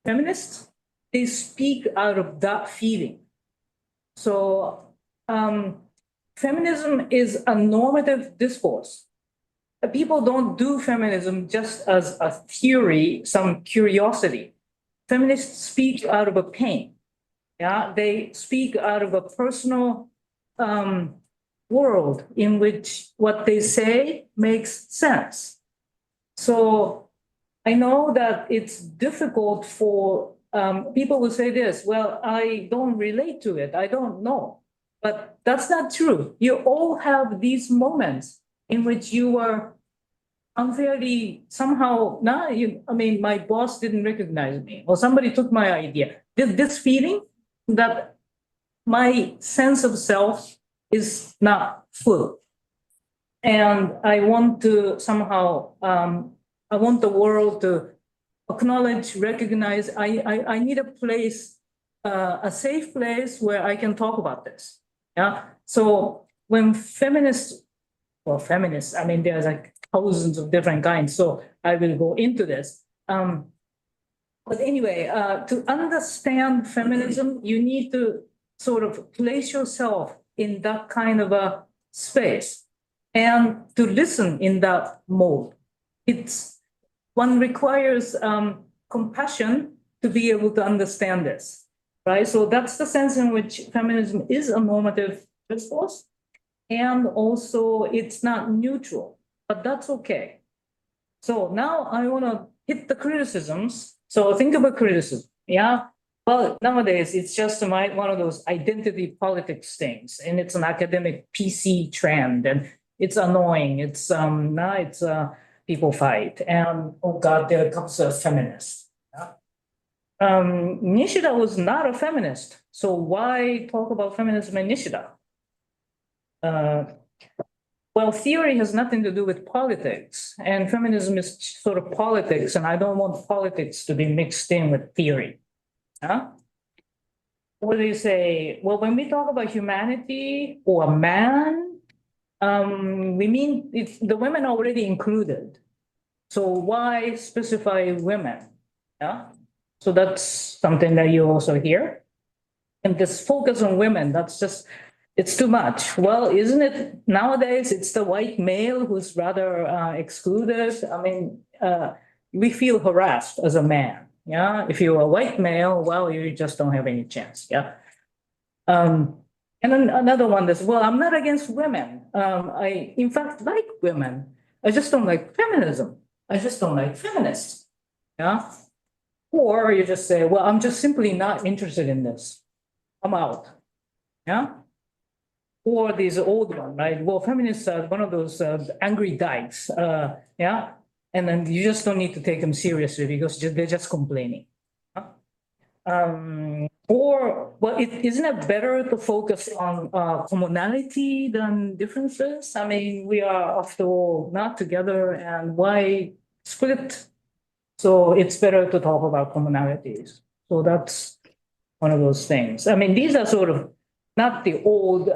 Feminists, they speak out of that feeling. So feminism is a normative discourse. People don't do feminism just as a theory, some curiosity. Feminists speak out of a pain. Yeah, they speak out of a personal world in which what they say makes sense. So I know that it's difficult for people who say this, well, I don't relate to it, I don't know. But that's not true. You all have these moments in which you are unfairly somehow, my boss didn't recognize me, or somebody took my idea. This feeling that my sense of self is not full. And I want to somehow, I want the world to acknowledge, recognize, I need a place, a safe place where I can talk about this. Yeah. So when feminists, I mean, there's like thousands of different kinds, so I will go into this. But anyway, to understand feminism, you need to sort of place yourself in that kind of a space and to listen in that mode. One requires compassion to be able to understand this, right? So that's the sense in which feminism is a normative discourse, and also it's not neutral, but that's okay. So now I want to hit the criticisms. So think about criticism, yeah? Well, nowadays it's just one of those identity politics things, and it's an academic PC trend, and it's annoying. It's people fight, and oh God, there comes a feminist. Yeah? Nishida was not a feminist, so why talk about feminism in Nishida? Well, theory has nothing to do with politics, and feminism is sort of politics, and I don't want politics to be mixed in with theory. Huh? What do you say? Well, when we talk about humanity or man, we mean the women are already included. So why specify women? Yeah. So that's something that you also hear. And this focus on women, it's too much. Well, isn't it nowadays it's the white male who's rather excluded? I mean, we feel harassed as a man. Yeah, if you're a white male, well, you just don't have any chance. Yeah. And then another one is, well, I'm not against women. I, in fact, like women. I just don't like feminism. I just don't like feminists. Yeah. Or you just say, well, I'm just simply not interested in this. I'm out. Yeah. Or these old one, right? Well, feminists are one of those angry dykes. Yeah. And then you just don't need to take them seriously because they're just complaining. Or, well, isn't it better to focus on commonality than differences? I mean, we are after all not together, and why split? So it's better to talk about commonalities. So that's one of those things. I mean, these are sort of not the old,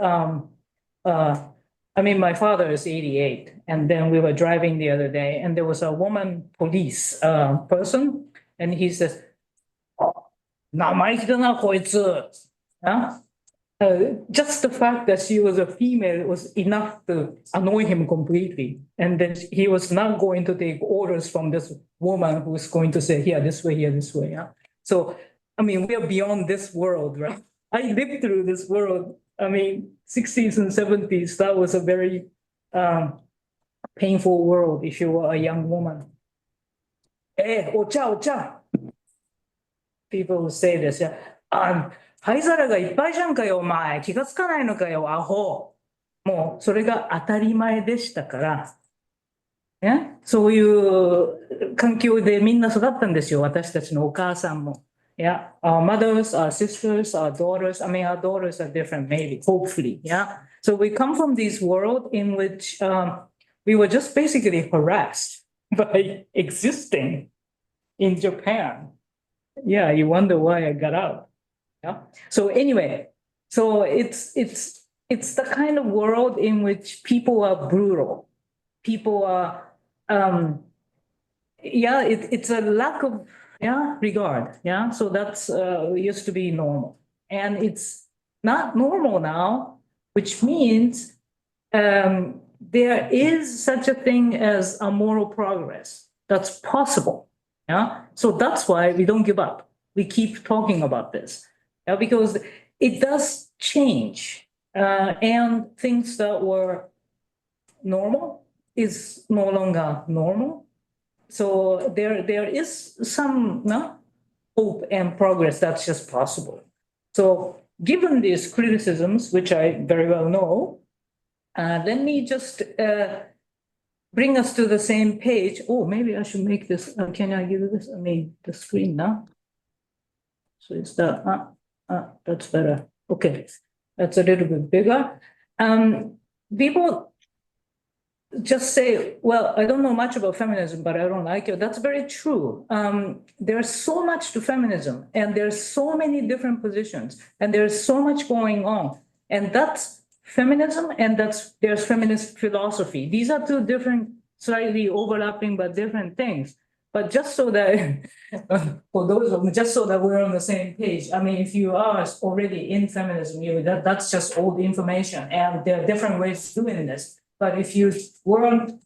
I mean, my father is 88, and then we were driving the other day, and there was a woman police person, and he says, just the fact that she was a female was enough to annoy him completely. And then he was not going to take orders from this woman who's going to say, here, this way, yeah. So, I mean, we are beyond this world, right? I lived through this world. I mean, 60s and 70s, that was a very painful world if you were a young woman. Ocha. People say this, yeah. 灰皿がいっぱいじゃんかよ、お前。気がつかないのかよ、アホ。もう、それが当たり前でしたから。ね、そういう環境でみんな育ったんですよ、私たちのお母さんも。Yeah, our mothers, our sisters, our daughters. I mean, our daughters are different, maybe, hopefully. Yeah. So we come from this world in which we were just basically harassed by existing in Japan. Yeah, you wonder why I got out. Yeah. So anyway, so it's the kind of world in which people are brutal. People are, it's a lack of regard. Yeah. So that's used to be normal, and it's not normal now, which means there is such a thing as a moral progress that's possible. Yeah. So that's why we don't give up. We keep talking about this. Yeah, because it does change, and things that were normal is no longer normal. So there is some hope and progress that's just possible. So given these criticisms, which I very well know, let me just bring us to the same page. Oh, maybe I should make this. Can I give this? I mean, the screen now. So it's the, that's better. Okay, that's a little bit bigger. People just say, well, I don't know much about feminism, but I don't like it. That's very true. There's so much to feminism, and there's so many different positions, and there's so much going on. And that's feminism, and there's feminist philosophy. These are two different, slightly overlapping, but different things. But just so that, for those of them, just so that we're on the same page, I mean, if you are already in feminism, that's just old information, and there are different ways of doing this. But if you weren't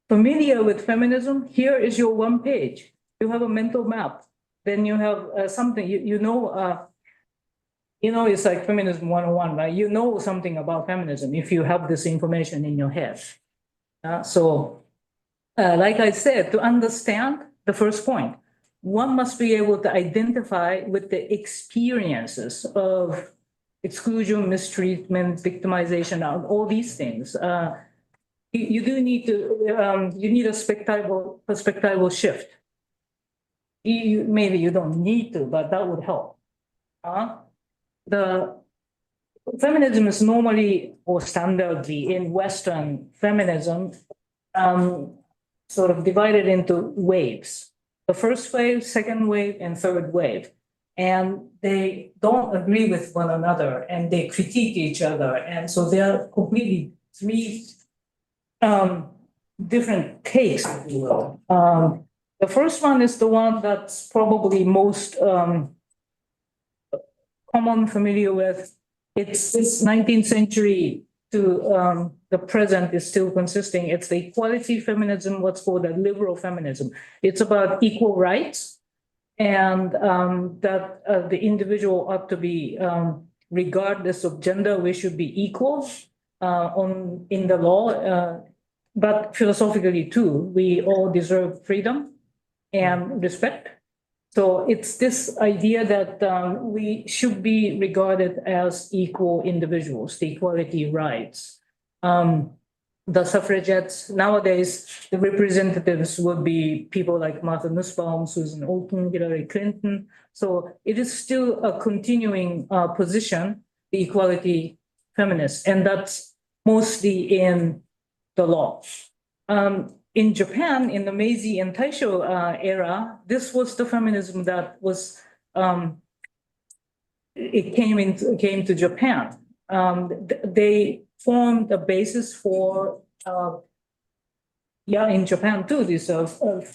familiar with feminism, here is your one page. You have a mental map. Then you have something, you know, it's like Feminism 101, right? You know something about feminism if you have this information in your head. Like I said, to understand the first point, one must be able to identify with the experiences of exclusion, mistreatment, victimization, all these things. You do need to, you need a perspectival shift. Maybe you don't need to, but that would help. The feminism is normally or standardly in Western feminism sort of divided into waves. The first wave, second wave, and third wave. And they don't agree with one another, and they critique each other. And so they're completely three different takes, if you will. The first one is the one that's probably most common, familiar with. It's this 19th century to the present is still consisting. It's the equality feminism, what's called a liberal feminism. It's about equal rights, and that the individual ought to be, regardless of gender, we should be equal in the law, but philosophically too, we all deserve freedom and respect. So it's this idea that we should be regarded as equal individuals, the equality rights. The suffragettes, nowadays, the representatives would be people like Martha Nussbaum, Susan Olten, Hillary Clinton. So it is still a continuing position, the equality feminist, and that's mostly in the law. In Japan, in the Meiji and Taisho era, this was the feminism that was, it came to Japan. They formed a basis for, in Japan too, this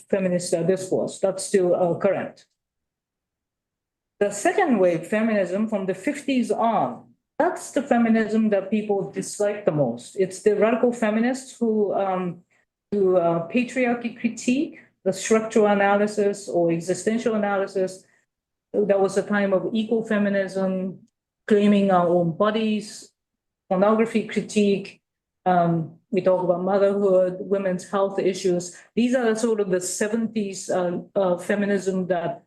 feminist discourse, that's still current. The second wave feminism from the 50s on, that's the feminism that people dislike the most. It's the radical feminists who do patriarchy critique, the structural analysis or existential analysis. That was a time of equal feminism, claiming our own bodies, pornography critique. We talk about motherhood, women's health issues. These are sort of the 70s feminism that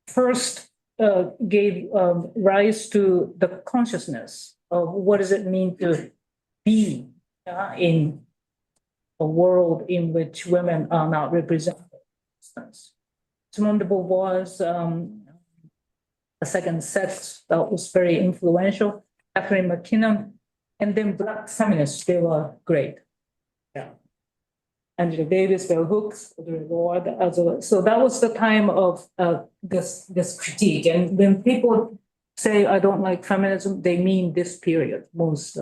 first gave rise to the consciousness of what does it mean to be in a world in which women are not represented. Simone de Beauvoir's The Second Sex, that was very influential. Catherine McKinnon, and then Black feminists, they were great. Yeah. Angela Davis, Bell Hooks, Audre Lorde, as well. So that was the time of this critique. And when people say, I don't like feminism, they mean this period most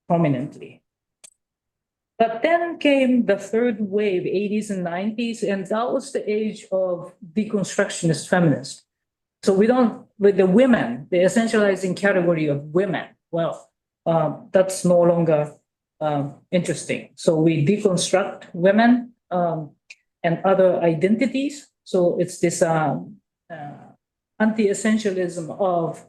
prominently. But then came the third wave, 80s and 90s, and that was the age of deconstructionist feminists. So we don't, with the women, the essentializing category of women, well, that's no longer interesting. So we deconstruct women and other identities. So it's this anti-essentialism of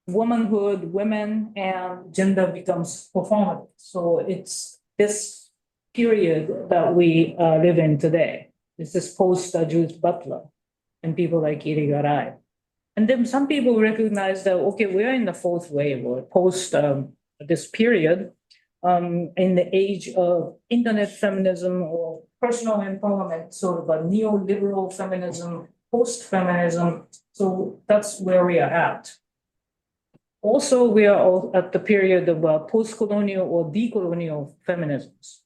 womanhood, women, and gender becomes performative. So it's this period that we live in today. This is post-Judith Butler. and people like Irigaray. And then some people recognize that, okay, we're in the fourth wave or post this period in the age of internet feminism or personal empowerment, sort of a neoliberal feminism, post-feminism. So that's where we are at. Also, we are all at the period of post-colonial or decolonial feminisms.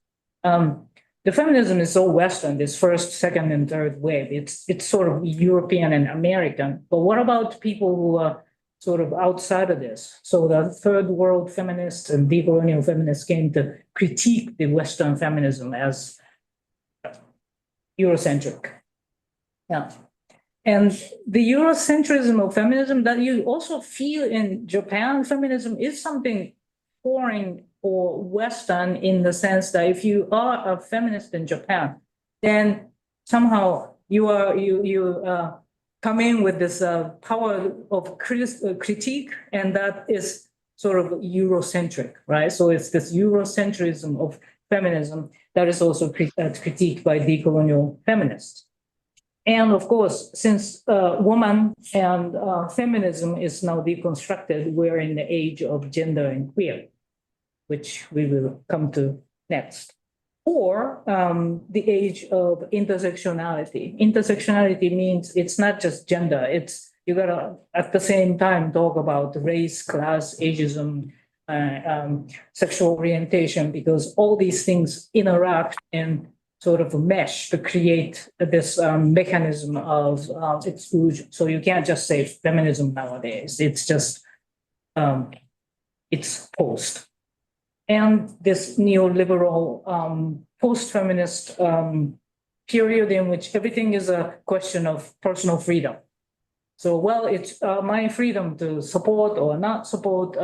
The feminism is so Western, this first, second, and third wave. It's sort of European and American. But what about people who are sort of outside of this? So the third world feminists and decolonial feminists came to critique the Western feminism as Eurocentric. Yeah. And the Eurocentrism of feminism that you also feel in Japan, feminism is something foreign or Western in the sense that if you are a feminist in Japan, then somehow you come in with this power of critique, and that is sort of Eurocentric, right? So it's this Eurocentrism of feminism that is also critiqued by decolonial feminists. And of course, since woman and feminism is now deconstructed, we're in the age of gender and queer, which we will come to next. Or the age of intersectionality. Intersectionality means it's not just gender, it's you gotta at the same time talk about race, class, ageism, sexual orientation, because all these things interact and sort of a mesh to create this mechanism of exclusion. So you can't just say feminism nowadays. It's just, it's post. And this neoliberal post-feminist period in which everything is a question of personal freedom. So, well, it's my freedom to support or not support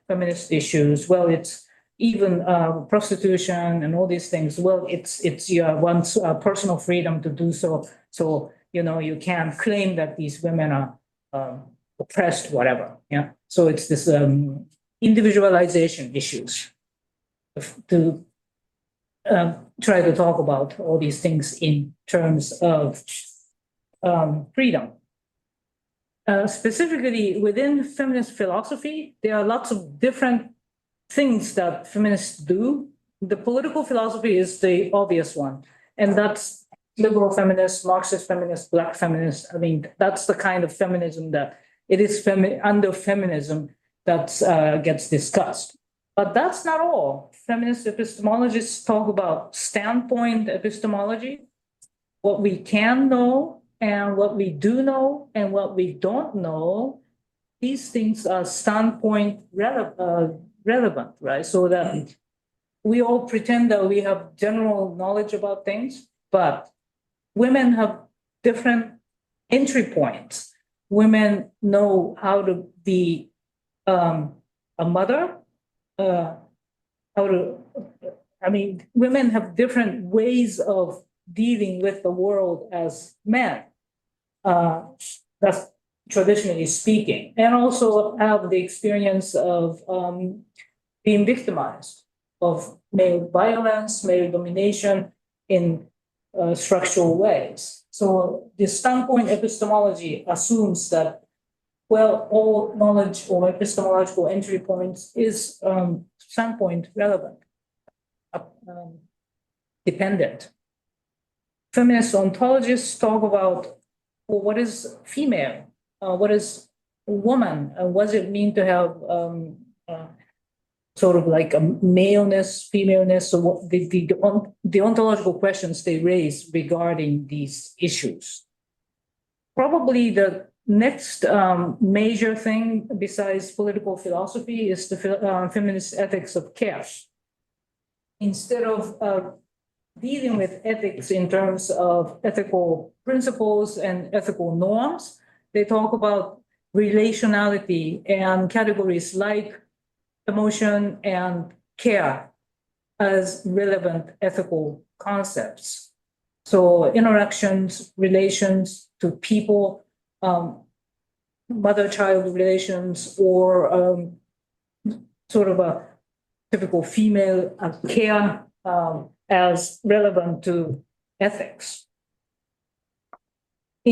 feminist issues. Well, it's even prostitution and all these things. Well, it's your one's personal freedom to do so. So, you know, you can't claim that these women are oppressed, whatever. Yeah. So it's this individualization issues to try to talk about all these things in terms of freedom. Specifically within feminist philosophy, there are lots of different things that feminists do. The political philosophy is the obvious one, and that's liberal feminists, Marxist feminists, Black feminists. I mean, that's the kind of feminism that it is under feminism that gets discussed. But that's not all. Feminist epistemologists talk about standpoint epistemology, what we can know and what we do know and what we don't know. These things are standpoint relevant, right? So that we all pretend that we have general knowledge about things, but women have different entry points. Women know how to be a mother, women have different ways of dealing with the world as men. That's traditionally speaking, and also have the experience of being victimized of male violence, male domination in structural ways. So the standpoint epistemology assumes that, well, all knowledge or epistemological entry points is standpoint relevant, dependent. Feminist ontologists talk about, well, what is female? What is woman? What does it mean to have sort of like a maleness, femaleness? So what the ontological questions they raise regarding these issues. Probably the next major thing besides political philosophy is the feminist ethics of care. Instead of dealing with ethics in terms of ethical principles and ethical norms, they talk about relationality and categories like emotion and care as relevant ethical concepts. So interactions, relations to people, mother-child relations, or sort of a typical female care as relevant to ethics.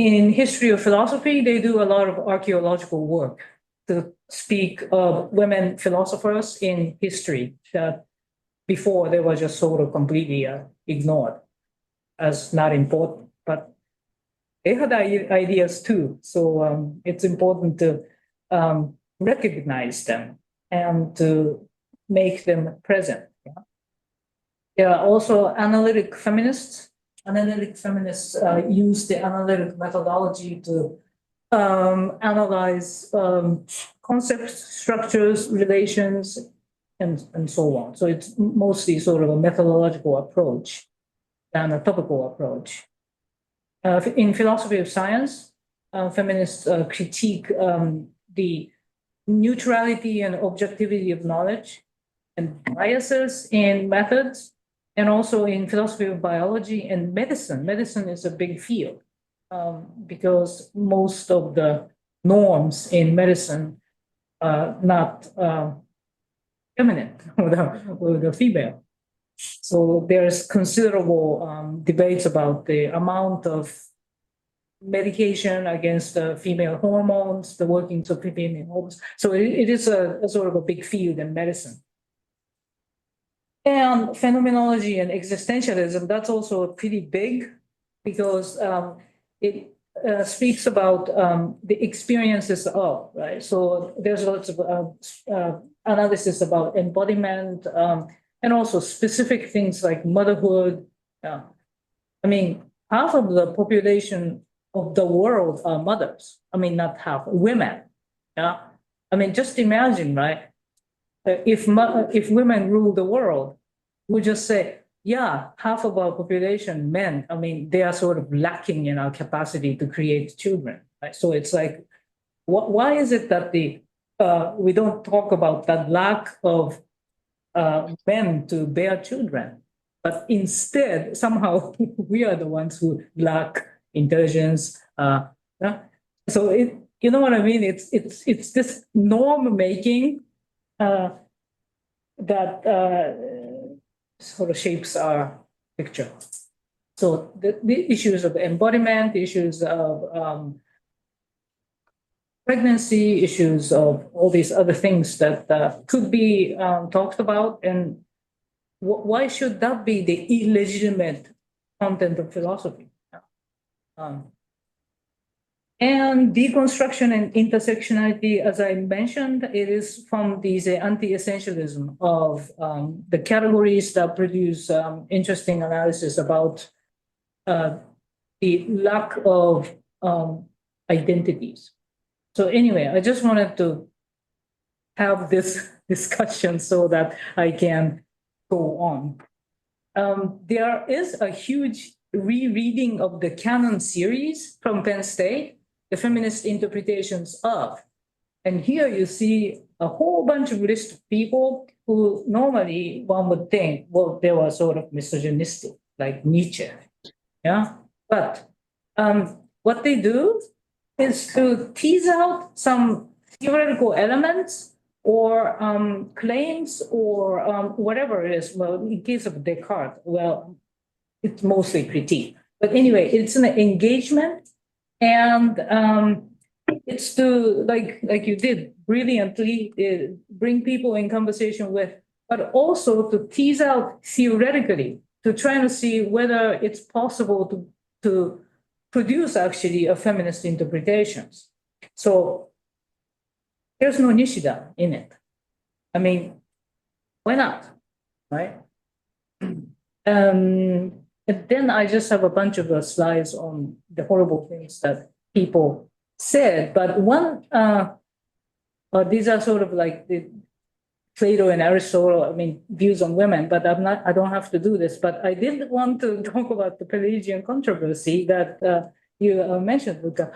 in history of philosophy, they do a lot of archaeological work to speak of women philosophers in history that before they were just sort of completely ignored as not important, but they had ideas too. So it's important to recognize them and to make them present. There are also analytic feminists. Analytic feminists use the analytic methodology to analyze concepts, structures, relations, and so on. So it's mostly sort of a methodological approach than a topical approach. In philosophy of science, feminists critique the neutrality and objectivity of knowledge and biases in methods, and also in philosophy of biology and medicine. Medicine is a big field because most of the norms in medicine are not feminine or the female. So there's considerable debates about the amount of medication against female hormones, the workings of female hormones. So it is a sort of a big field in medicine. And phenomenology and existentialism, that's also pretty big because it speaks about the experiences of, right? So there's lots of analysis about embodiment, and also specific things like motherhood. I mean, half of the population of the world are mothers. I mean, not half, women. Yeah. I mean, just imagine, right? If women rule the world, we just say, yeah, half of our population, men, I mean, they are sort of lacking in our capacity to create children, right? So it's like, why is it that we don't talk about that lack of men to bear children, but instead somehow we are the ones who lack intelligence. So you know what I mean? It's this norm making that sort of shapes our picture. So the issues of embodiment, issues of pregnancy, issues of all these other things that could be talked about, and why should that be the illegitimate content of philosophy? And deconstruction and intersectionality, as I mentioned, it is from these anti-essentialism of the categories that produce interesting analysis about the lack of identities. So anyway, I just wanted to have this discussion so that I can go on. There is a huge rereading of the Canon series from Penn State, the feminist interpretations of. And here you see a whole bunch of list of people who normally one would think, well, they were sort of misogynistic, like Nietzsche. Yeah, but what they do is to tease out some theoretical elements or claims or whatever it is. Well, in case of Descartes, well, it's mostly critique. But anyway, it's an engagement, and it's to, like you did brilliantly, bring people in conversation with, but also to tease out theoretically, to try to see whether it's possible to produce actually a feminist interpretations. So there's no Nishida in it. I mean, why not, right? And then I just have a bunch of slides on the horrible things that people said. But one, these are sort of like the Plato and Aristotle, I mean, views on women, but I don't have to do this. But I did want to talk about the Pelagian controversy that you mentioned, Luca.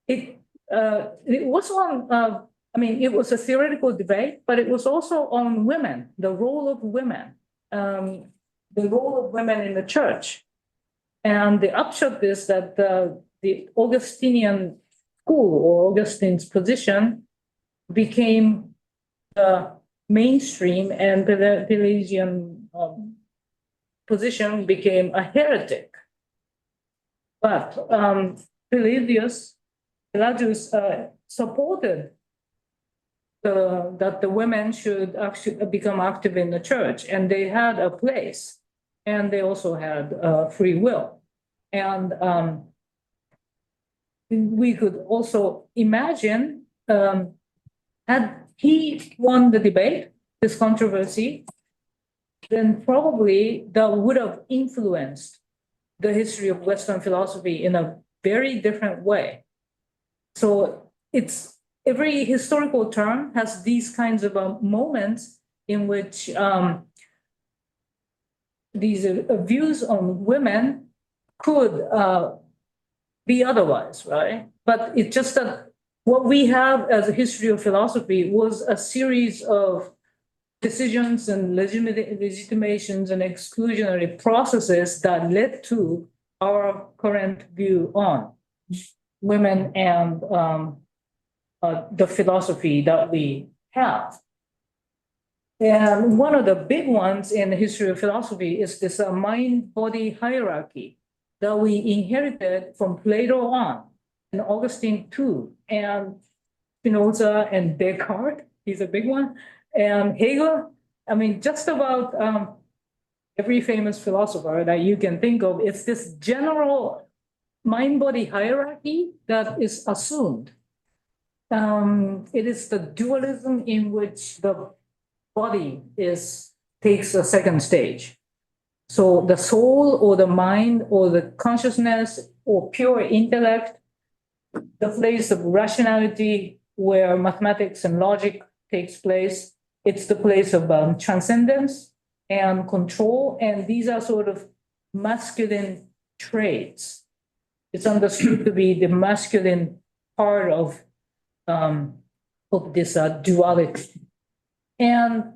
It was on, I mean, it was a theoretical debate, but it was also on women, the role of women, the role of women in the church. And the upshot is that the Augustinian school or Augustine's position became mainstream, and the Pelagian position became a heretic. But Pelagius supported that the women should actually become active in the church, and they had a place, and they also had free will. And we could also imagine, had he won the debate, this controversy, then probably that would have influenced the history of Western philosophy in a very different way. So it's every historical term has these kinds of moments in which these views on women could be otherwise, right? But it's just that what we have as a history of philosophy was a series of decisions and legitimations and exclusionary processes that led to our current view on women and the philosophy that we have. And one of the big ones in the history of philosophy is this mind-body hierarchy that we inherited from Plato on, and Augustine too, and Spinoza and Descartes, he's a big one, and Hegel. I mean, just about every famous philosopher that you can think of, it's this general mind-body hierarchy that is assumed. It is the dualism in which the body takes a second stage. So the soul or the mind or the consciousness or pure intellect, the place of rationality where mathematics and logic takes place, it's the place of transcendence and control, and these are sort of masculine traits. It's understood to be the masculine part of this duality. And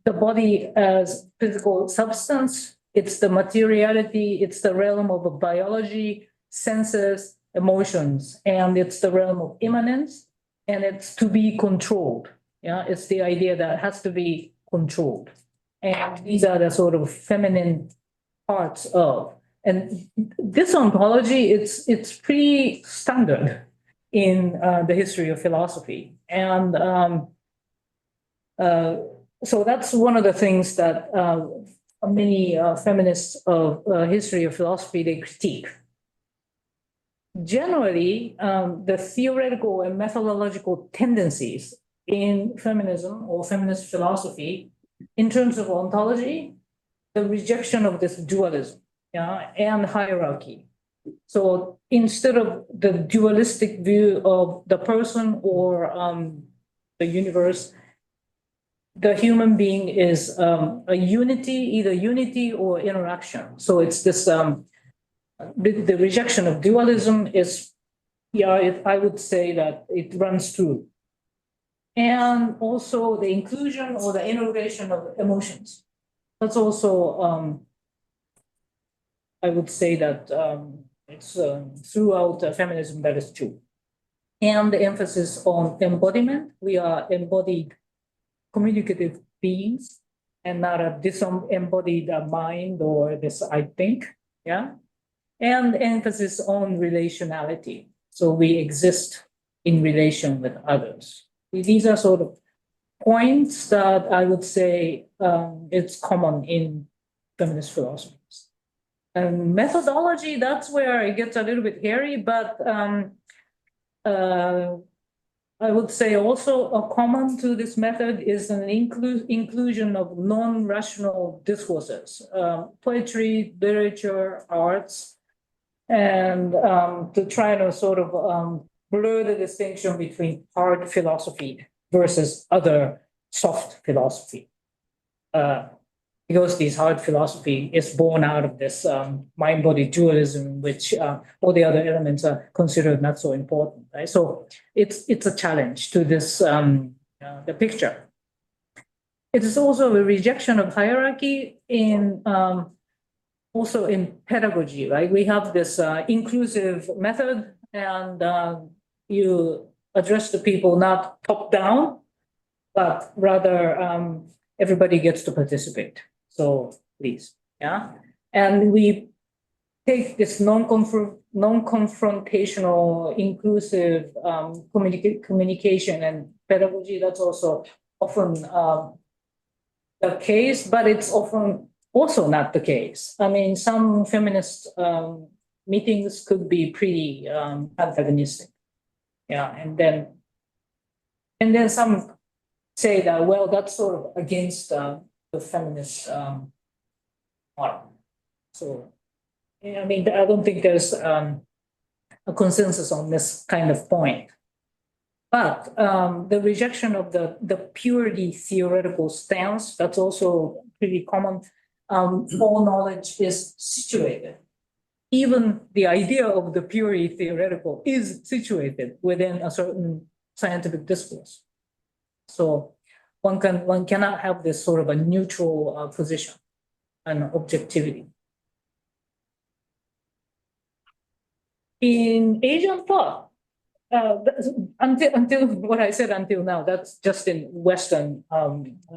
the body as physical substance, it's the materiality, it's the realm of biology, senses, emotions, and it's the realm of immanence, and it's to be controlled. Yeah, it's the idea that it has to be controlled. And these are the sort of feminine parts of. And this ontology, it's pretty standard in the history of philosophy. And so that's one of the things that many feminists of history of philosophy, they critique. Generally, the theoretical and methodological tendencies in feminism or feminist philosophy, in terms of ontology, the rejection of this dualism, yeah, and hierarchy. So instead of the dualistic view of the person or the universe, the human being is a unity, either unity or interaction. So it's this, the rejection of dualism is, yeah, I would say that it runs through. And also the inclusion or the integration of emotions. That's also, I would say that it's throughout feminism that is true. And the emphasis on embodiment. We are embodied communicative beings and not a disembodied mind or this I think, yeah? And emphasis on relationality. So we exist in relation with others. These are sort of points that I would say it's common in feminist philosophies. And methodology, that's where it gets a little bit hairy, but I would say also a common to this method is an inclusion of non-rational discourses, poetry, literature, arts, and to try to sort of blur the distinction between hard philosophy versus other soft philosophy. Because this hard philosophy is born out of this mind-body dualism, which all the other elements are considered not so important, right? So it's a challenge to this, the picture. It is also a rejection of hierarchy in also in pedagogy, right? We have this inclusive method, and you address the people not top down, but rather everybody gets to participate. So please, yeah. And we take this non-confrontational non-confrontational, inclusive communication and pedagogy. That's also often the case, but it's often also not the case. I mean, some feminist meetings could be pretty antagonistic. Yeah, and then some say that, well, that's sort of against the feminist model. So, I mean, I don't think there's a consensus on this kind of point. But the rejection of the purely theoretical stance, that's also pretty common. All knowledge is situated. Even the idea of the purely theoretical is situated within a certain scientific discourse. So one cannot have this sort of a neutral position and objectivity. In Asian thought, until what I said until now, that's just in Western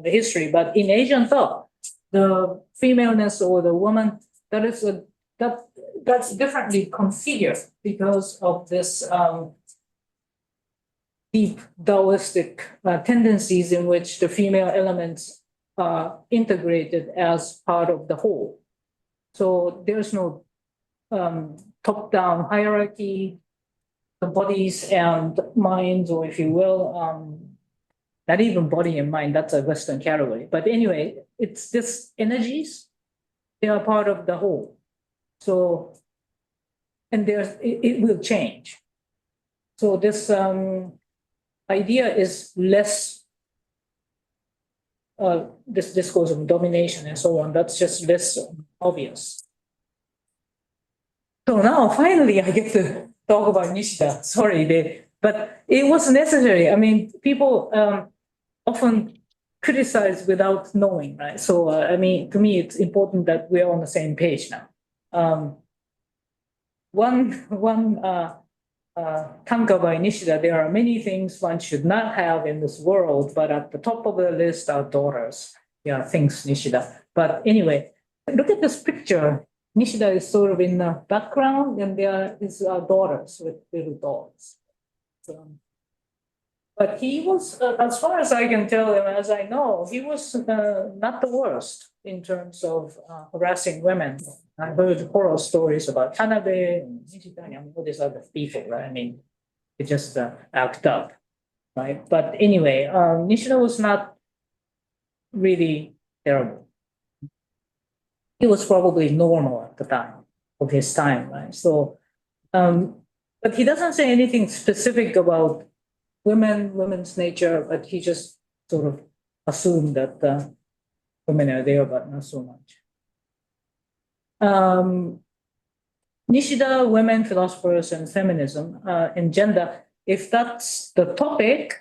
history. But in Asian thought, the femaleness or the woman, that's differently configured because of this deep Taoistic tendencies in which the female elements are integrated as part of the whole. So there's no top-down hierarchy. The bodies and minds, or if you will, not even body and mind, that's a Western category. But anyway, it's this energies, they are part of the whole. So, and it will change. So this idea is less, this discourse of domination and so on, that's just less obvious. So now finally I get to talk about Nishida. Sorry, but it was necessary. I mean, people often criticize without knowing, right? So I mean, to me, it's important that we're on the same page now. One tanka by Nishida, there are many things one should not have in this world, but at the top of the list are daughters. Yeah, thanks, Nishida. But anyway, look at this picture. Nishida is sort of in the background, and there is daughters with little dolls. So, but he was, as far as I can tell, and as I know, he was not the worst in terms of harassing women. I heard horror stories about Hanabe and Nishida and all these other people, right? I mean, they just act up, right? But anyway, Nishida was not really terrible. He was probably normal at the time of his time, right? So, but he doesn't say anything specific about women's nature, but he just sort of assumed that women are there, but not so much. Nishida, women, philosophers, and feminism and gender. If that's the topic,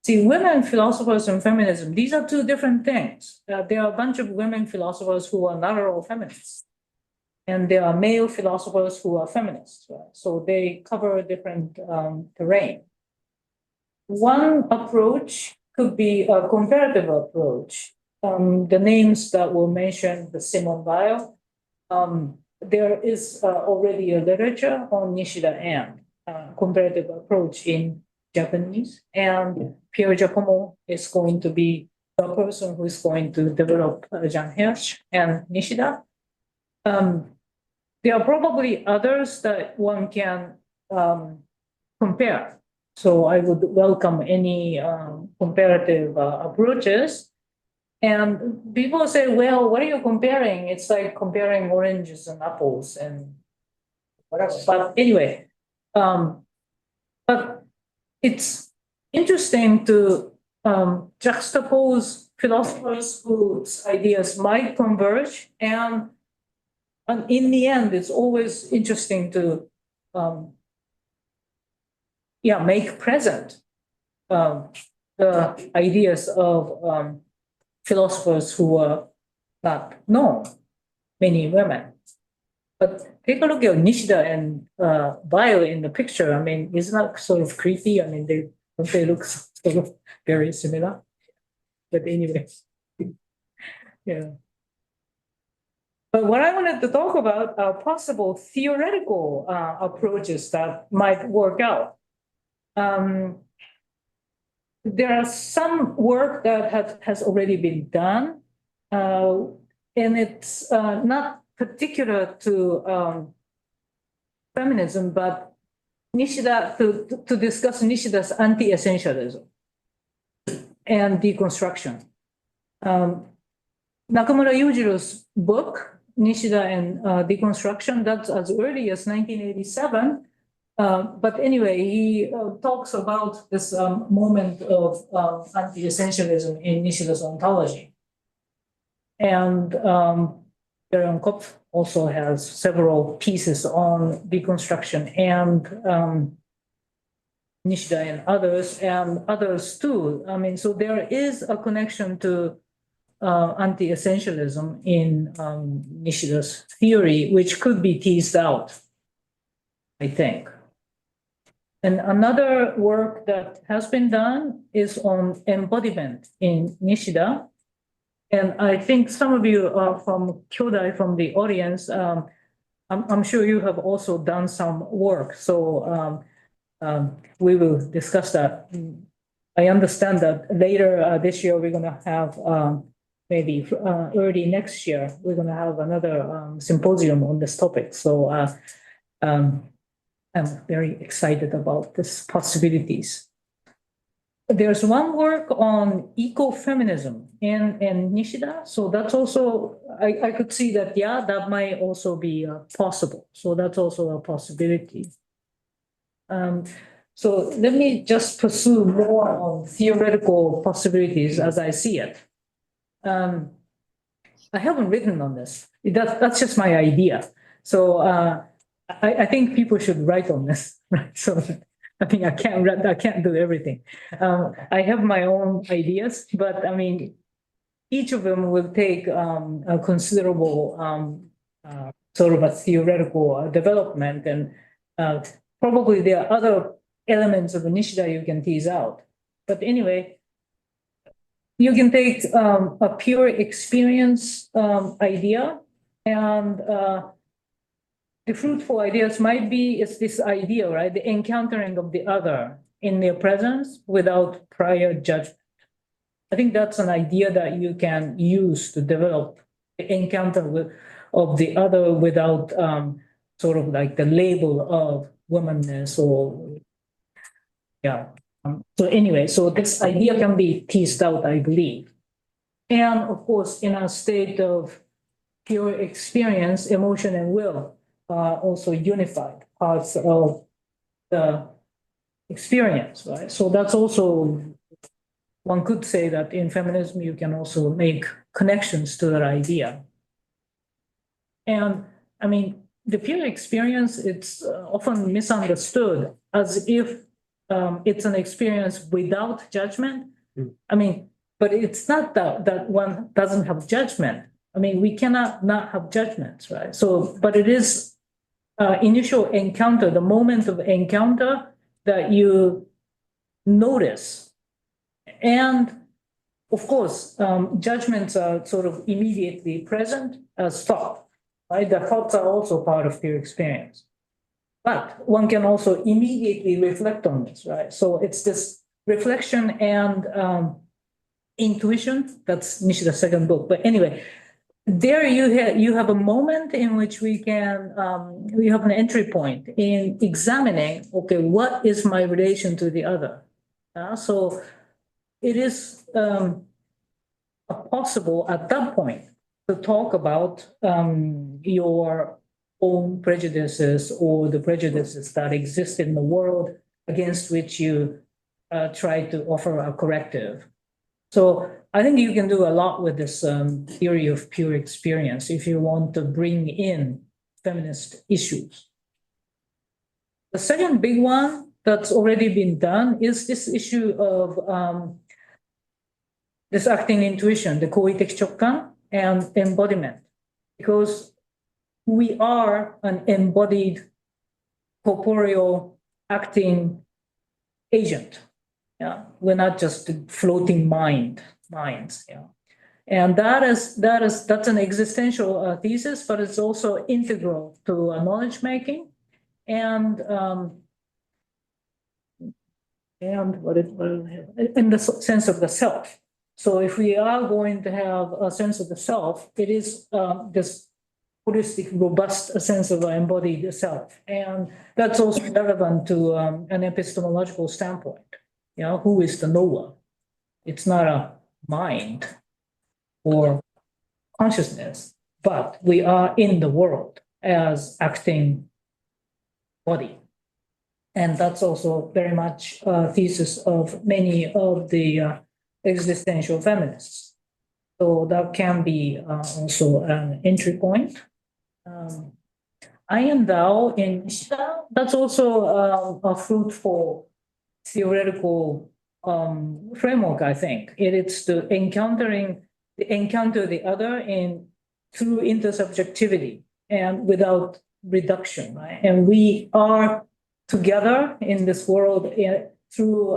see, women, philosophers, and feminism, these are two different things. There are a bunch of women philosophers who are not at all feminists. And there are male philosophers who are feminists, right? So they cover a different terrain. One approach could be a comparative approach. The names that were mentioned, the Simone Weil, there is already a literature on Nishida and comparative approach in Japanese, and Piergiacomo is going to be the person who is going to develop Jeanne Hersch and Nishida. There are probably others that one can compare. So I would welcome any comparative approaches. And people say, well, what are you comparing? It's like comparing oranges and apples and whatever. But anyway, but it's interesting to juxtapose philosophers whose ideas might converge, and in the end, it's always interesting to make present the ideas of philosophers who are not known, many women. But take a look at Nishida and Weil in the picture. I mean, isn't that sort of creepy? I mean, they look sort of very similar. But anyway, yeah. But what I wanted to talk about are possible theoretical approaches that might work out. There are some work that has already been done, and it's not particular to feminism, but Nishida to discuss Nishida's anti-essentialism and deconstruction. Nakamura Yujiro's book, Nishida and Deconstruction, that's as early as 1987. But anyway, he talks about this moment of anti-essentialism in Nishida's ontology. And Aaron Kopf also has several pieces on deconstruction, and Nishida and others too. I mean, so there is a connection to anti-essentialism in Nishida's theory, which could be teased out, I think. And another work that has been done is on embodiment in Nishida. And I think some of you are from Kyodai, from the audience. I'm sure you have also done some work. So we will discuss that. I understand that later this year, we're going to have maybe early next year, we're going to have another symposium on this topic. So I'm very excited about these possibilities. There's one work on ecofeminism in Nishida. So that's also, I could see that, yeah, that might also be possible. So that's also a possibility. So let me just pursue more on theoretical possibilities as I see it. I haven't written on this. That's just my idea. So I think people should write on this, right? So I think I can't do everything. I have my own ideas, but I mean, each of them will take a considerable sort of a theoretical development, and probably there are other elements of Nishida you can tease out. But anyway, you can take a pure experience idea, and the fruitful ideas might be is this idea, right? The encountering of the other in their presence without prior judgment. I think that's an idea that you can use to develop the encounter of the other without sort of like the label of womanness or, yeah. So anyway, so this idea can be teased out, I believe. And of course, in a state of pure experience, emotion and will are also unified parts of the experience, right? So that's also, one could say that in feminism, you can also make connections to that idea. And I mean, the pure experience, it's often misunderstood as if it's an experience without judgment. I mean, but it's not that one doesn't have judgment. I mean, we cannot not have judgments, right? So, but it is initial encounter, the moment of encounter that you notice. And of course, judgments are sort of immediately present as thought, right? The thoughts are also part of pure experience. But one can also immediately reflect on this, right? So it's this reflection and intuition. That's Nishida's second book. But anyway, there you have a moment in which we have an entry point in examining, okay, what is my relation to the other? So it is possible at that point to talk about your own prejudices or the prejudices that exist in the world against which you try to offer a corrective. So I think you can do a lot with this theory of pure experience if you want to bring in feminist issues. The second big one that's already been done is this issue of this acting intuition, the koiteki chokkan, and embodiment, because we are an embodied corporeal acting agent. Yeah, we're not just floating minds. Yeah, And that's an existential thesis, but it's also integral to knowledge making and what in the sense of the self. So if we are going to have a sense of the self, it is this holistic, robust sense of an embodied self. And that's also relevant to an epistemological standpoint. You know, who is the knower? It's not a mind or consciousness, but we are in the world as acting body. And that's also very much a thesis of many of the existential feminists. So that can be also an entry point. I am thou in Nishida. That's also a fruitful theoretical framework, I think. It's to encounter the other through intersubjectivity and without reduction, right? And we are together in this world through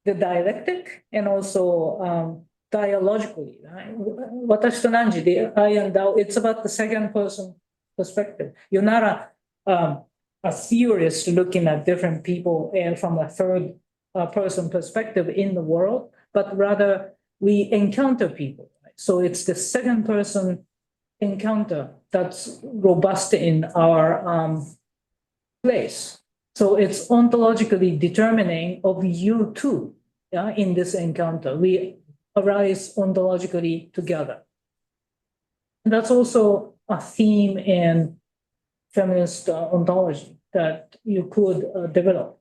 the dialectic and also dialogically, right? Watashi to Nanji, the I and thou, it's about the second person perspective. You're not a theorist looking at different people and from a third person perspective in the world, but rather we encounter people. Right? So it's the second person encounter that's robust in our place. So it's ontologically determining of you too, yeah, in this encounter. We arise ontologically together. And that's also a theme in feminist ontology that you could develop.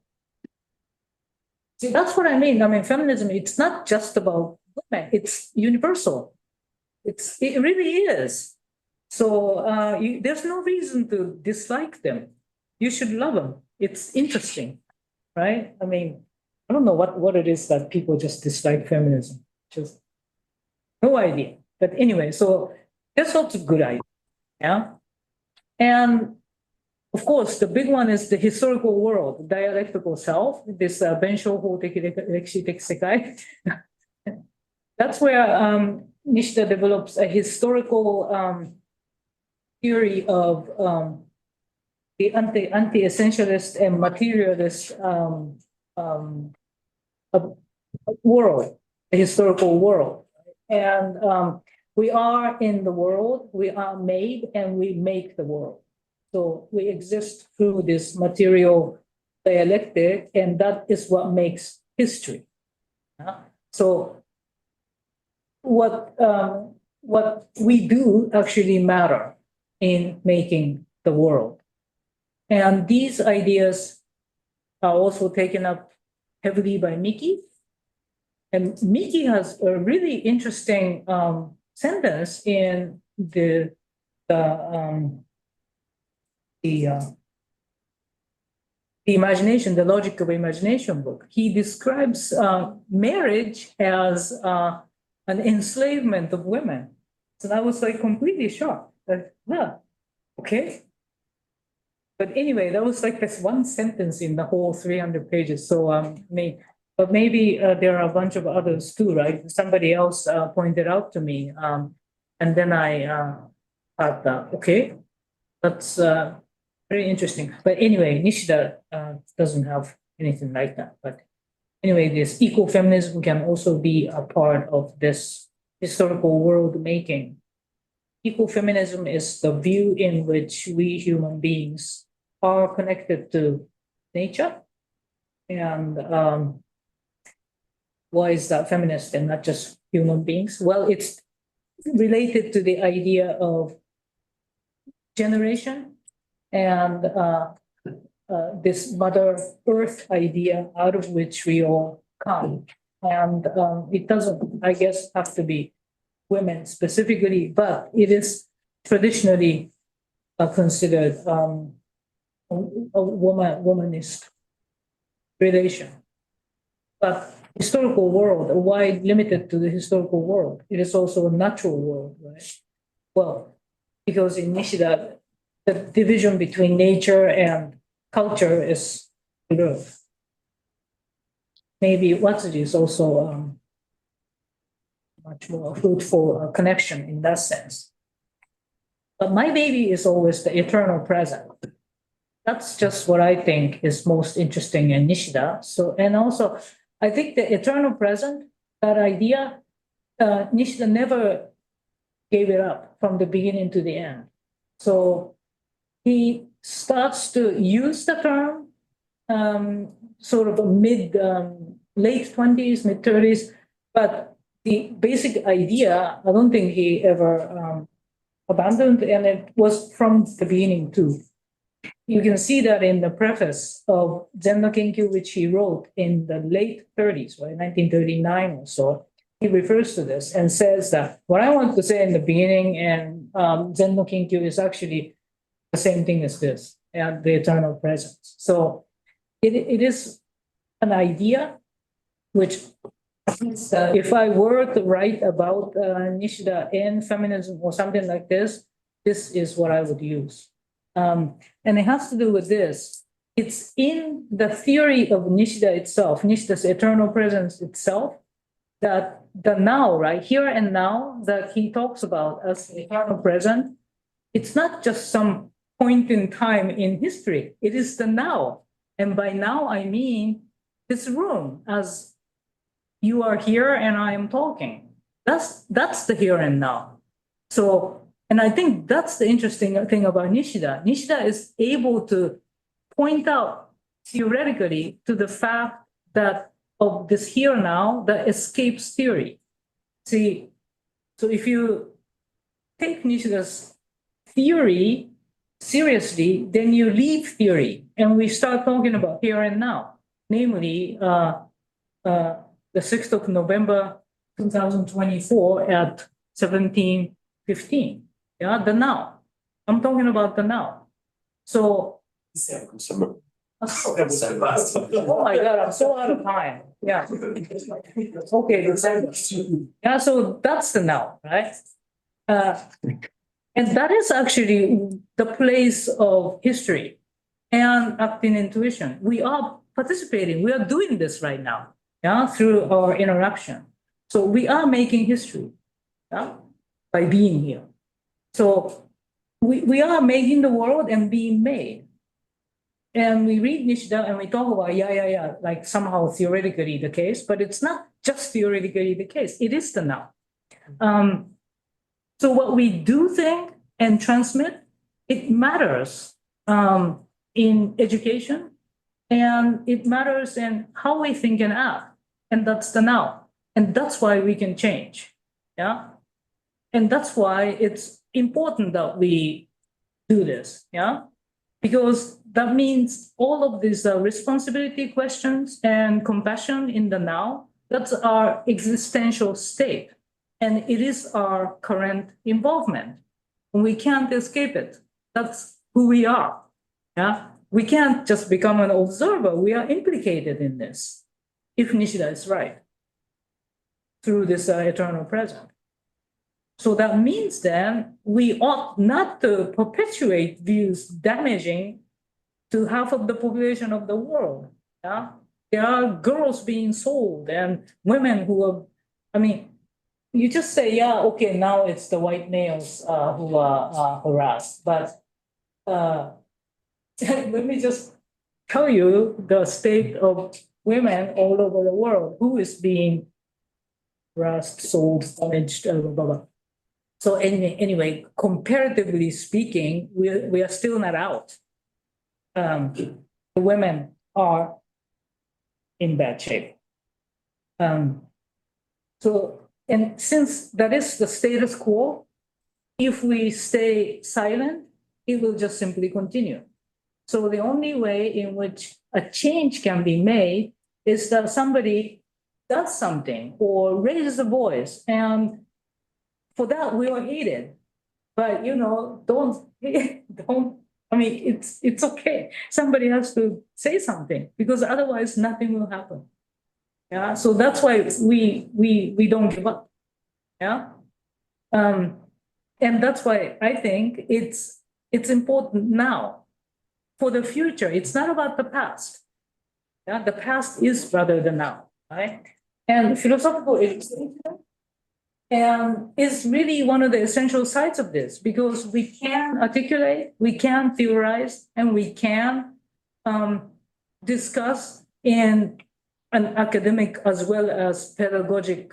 See, that's what I mean. I mean, feminism, it's not just about women, it's universal. It really is. So there's no reason to dislike them. You should love them. It's interesting, right? I mean, I don't know what it is that people just dislike feminism. Just no idea. But anyway, so that's also a good idea. Yeah. And of course, the big one is the historical world, dialectical self, this Bensho Houteki Rekishi Sekai. That's where Nishida develops a historical theory of the anti-essentialist and materialist world, a historical world. And we are in the world, we are made, and we make the world. So we exist through this material dialectic, and that is what makes history. So what we do actually matter in making the world. And these ideas are also taken up heavily by Miki. And Miki has a really interesting sentence in the imagination, the logic of imagination book. He describes marriage as an enslavement of women. So I was like completely shocked. Like, yeah, okay. But anyway, that was like this one sentence in the whole 300 pages. So but maybe there are a bunch of others too, right? Somebody else pointed out to me. And then I thought, okay, that's very interesting. But anyway, Nishida doesn't have anything like that. But anyway, this ecofeminism can also be a part of this historical world making. Ecofeminism is the view in which we human beings are connected to nature. And why is that feminist and not just human beings? Well, it's related to the idea of generation and this Mother Earth idea out of which we all come. And it doesn't, I guess, have to be women specifically, but it is traditionally considered a womanist relation. But historical world, why limited to the historical world? It is also a natural world, right? Well, because in Nishida, the division between nature and culture is blurred. Maybe Watsuji is also much more fruitful connection in that sense. But my baby is always the eternal present. That's just what I think is most interesting in Nishida. So, and also, I think the eternal present, that idea, Nishida never gave it up from the beginning to the end. So he starts to use the term sort of late 20s, mid 30s, but the basic idea, I don't think he ever abandoned, and it was from the beginning too. You can see that in the preface of Zen no Kenkyu, which he wrote in the late 30s, right, 1939 or so. He refers to this and says that what I want to say in the beginning and Zen no Kenkyu is actually the same thing as this, and the eternal presence. So it is an idea which, if I were to write about Nishida and feminism or something like this is what I would use. And it has to do with this. It's in the theory of Nishida itself, Nishida's eternal presence itself, that the now, right, here and now, that he talks about as eternal present, it's not just some point in time in history, it is the now. And by now, I mean this room, as you are here and I am talking. That's the here and now. So, and I think that's the interesting thing about Nishida. Nishida is able to point out theoretically to the fact that of this here now that escapes theory. See, so if you take Nishida's theory seriously, then you leave theory and we start talking about here and now, namely the 6th of November 2024 at 17:15. Yeah, the now. I'm talking about the now. So, oh my God, I'm so out of time. Yeah. Okay, December. Yeah, so that's the now, right? And that is actually the place of history and acting intuition. We are participating, we are doing this right now, yeah, through our interaction. So we are making history, yeah, by being here. So we are making the world and being made. And we read Nishida and we talk about, like somehow theoretically the case, but it's not just theoretically the case, it is the now. So what we do think and transmit, it matters in education, and it matters in how we think and act, and that's the now. And that's why we can change, yeah? And that's why it's important that we do this, yeah? Because that means all of these responsibility questions and compassion in the now, that's our existential state. And it is our current involvement. And we can't escape it. That's who we are. Yeah? We can't just become an observer. We are implicated in this, if Nishida is right, through this eternal present. So that means then we ought not to perpetuate views damaging to half of the population of the world. Yeah? There are girls being sold and women who are, I mean, you just say, yeah, okay, now it's the white males who are harassed. But let me just tell you the state of women all over the world who is being harassed, sold, damaged, blah, blah, blah. So anyway, comparatively speaking, we are still not out. The women are in bad shape. And since that is the status quo, if we stay silent, it will just simply continue. So the only way in which a change can be made is that somebody does something or raises a voice, and for that we are hated. But don't. I mean, it's okay. Somebody has to say something because otherwise nothing will happen. Yeah, so that's why we don't give up. Yeah, and that's why I think it's important now for the future. It's not about the past. Yeah, the past is rather the now, right? And philosophical education and is really one of the essential sides of this, because we can articulate, we can theorize, and we can discuss in an academic as well as pedagogic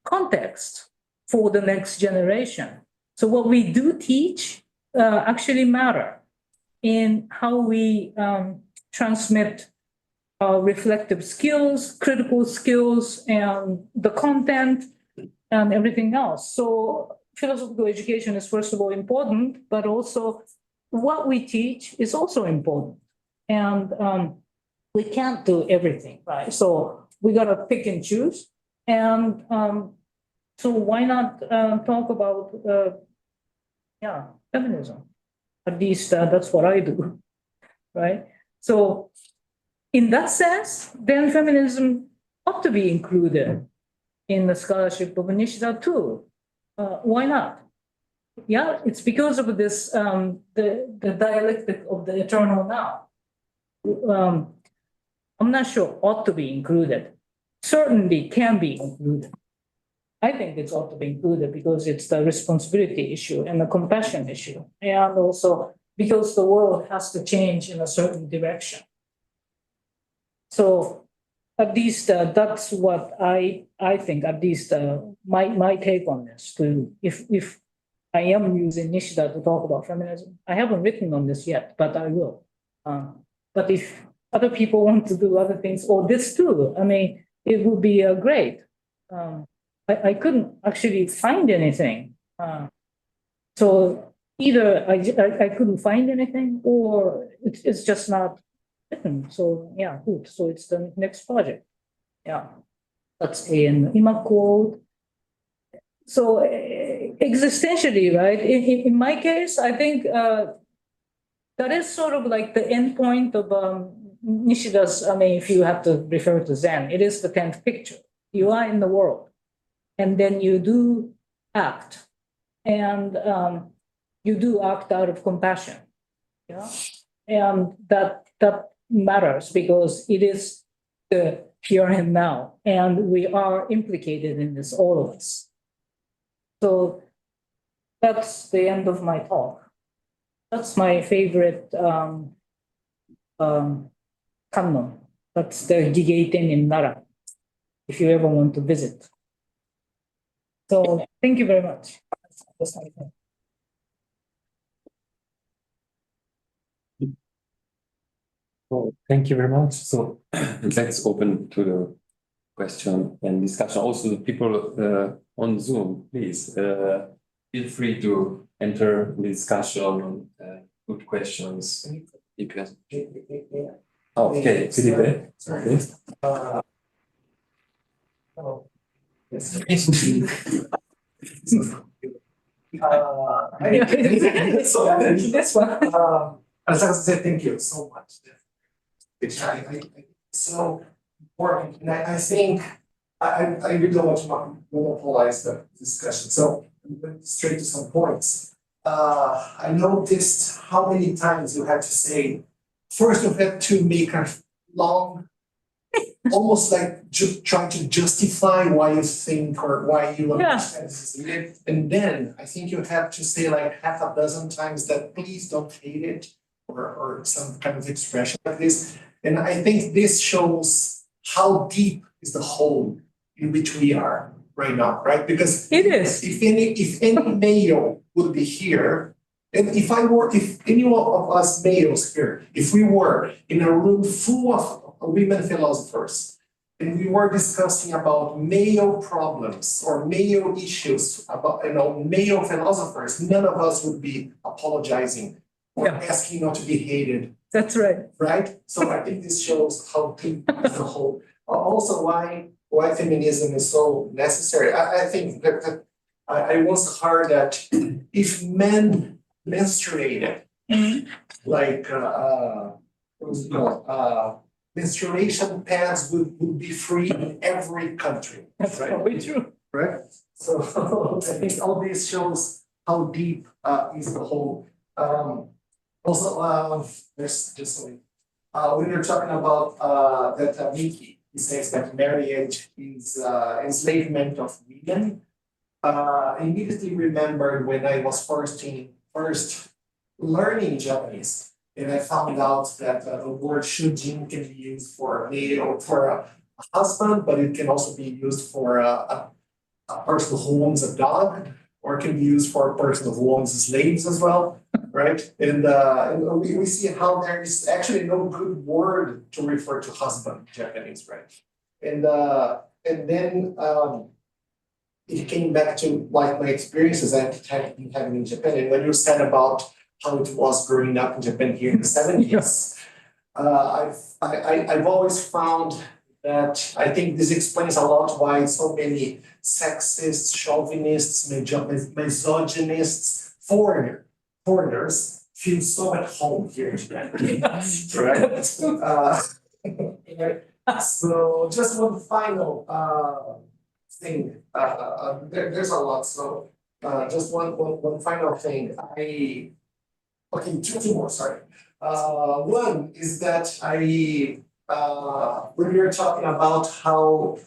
context for the next generation. So what we do teach actually matter in how we transmit reflective skills, critical skills, and the content and everything else. So philosophical education is first of all important, but also what we teach is also important. And we can't do everything, right? So we gotta pick and choose. And so why not talk about feminism? At least that's what I do, right? So in that sense, then feminism ought to be included in the scholarship of Nishida too. Why not? Yeah, it's because of this, the dialectic of the eternal now. I'm not sure ought to be included. Certainly can be included. I think it's ought to be included because it's the responsibility issue and the compassion issue. And also because the world has to change in a certain direction. So at least that's what I think, at least my take on this. To if I am using Nishida to talk about feminism, I haven't written on this yet, but I will. But if other people want to do other things, or this too, I mean, it would be great. I couldn't actually find anything. So either I couldn't find anything, or it's just not written. So yeah, good. So it's the next project. Yeah, that's an Ima quote. So existentially, right? In my case, I think that is sort of like the end point of Nishida's. I mean, if you have to refer to Zen, it is the 10th picture. You are in the world, and then you do act, and you do act out of compassion. Yeah, and that matters because it is the here and now, and we are implicated in this, all of us. So that's the end of my talk. That's my favorite kannon. That's the Gigeiten in Nara, if you ever want to visit. So thank you very much. Well, thank you very much. So let's open to the question and discussion. Also, the people on Zoom, please feel free to enter the discussion, put questions. If you have... Oh, okay, Felipe. Okay. This one. Arisaka said, thank you so much. It's so important, and I think I really don't want to monopolize the discussion. So I'm going straight to some points. I noticed how many times you had to say, first you had to make a long, almost like trying to justify why you think or why you understand this. And then I think you have to say like half a dozen times that please don't hate it, or some kind of expression like this. And I think this shows how deep is the hole in which we are right now, right? Because it is. If any male would be here, and if any of us males here, if we were in a room full of women philosophers, and we were discussing about male problems or male issues about male philosophers, none of us would be apologizing or asking not to be hated. That's right. Right? So I think this shows how deep is the whole. Also, why feminism is so necessary. I think that I once heard that if men menstruated, like menstruation pads would be free in every country. That's right? probably true. Right? So I think all this shows how deep is the whole. Also, there's just when you're talking about that Miki, he says that marriage is enslavement of women. I immediately remembered when I was first learning Japanese, and I found out that the word shujin can be used for a male or for a husband, but it can also be used for a person who owns a dog, or it can be used for a person who owns slaves as well, right? And we see how there is actually no good word to refer to husband in Japanese, right? And then it came back to like my experiences I've been having in Japan. And when you said about how it was growing up in Japan here in the 70s, I've always found that I think this explains a lot why so many sexists, chauvinists, misogynists, foreigners feel so at home here in Japan. Right? So just one final thing. There's a lot. So just one final thing. Okay, two more. Sorry. One is that when we were talking about how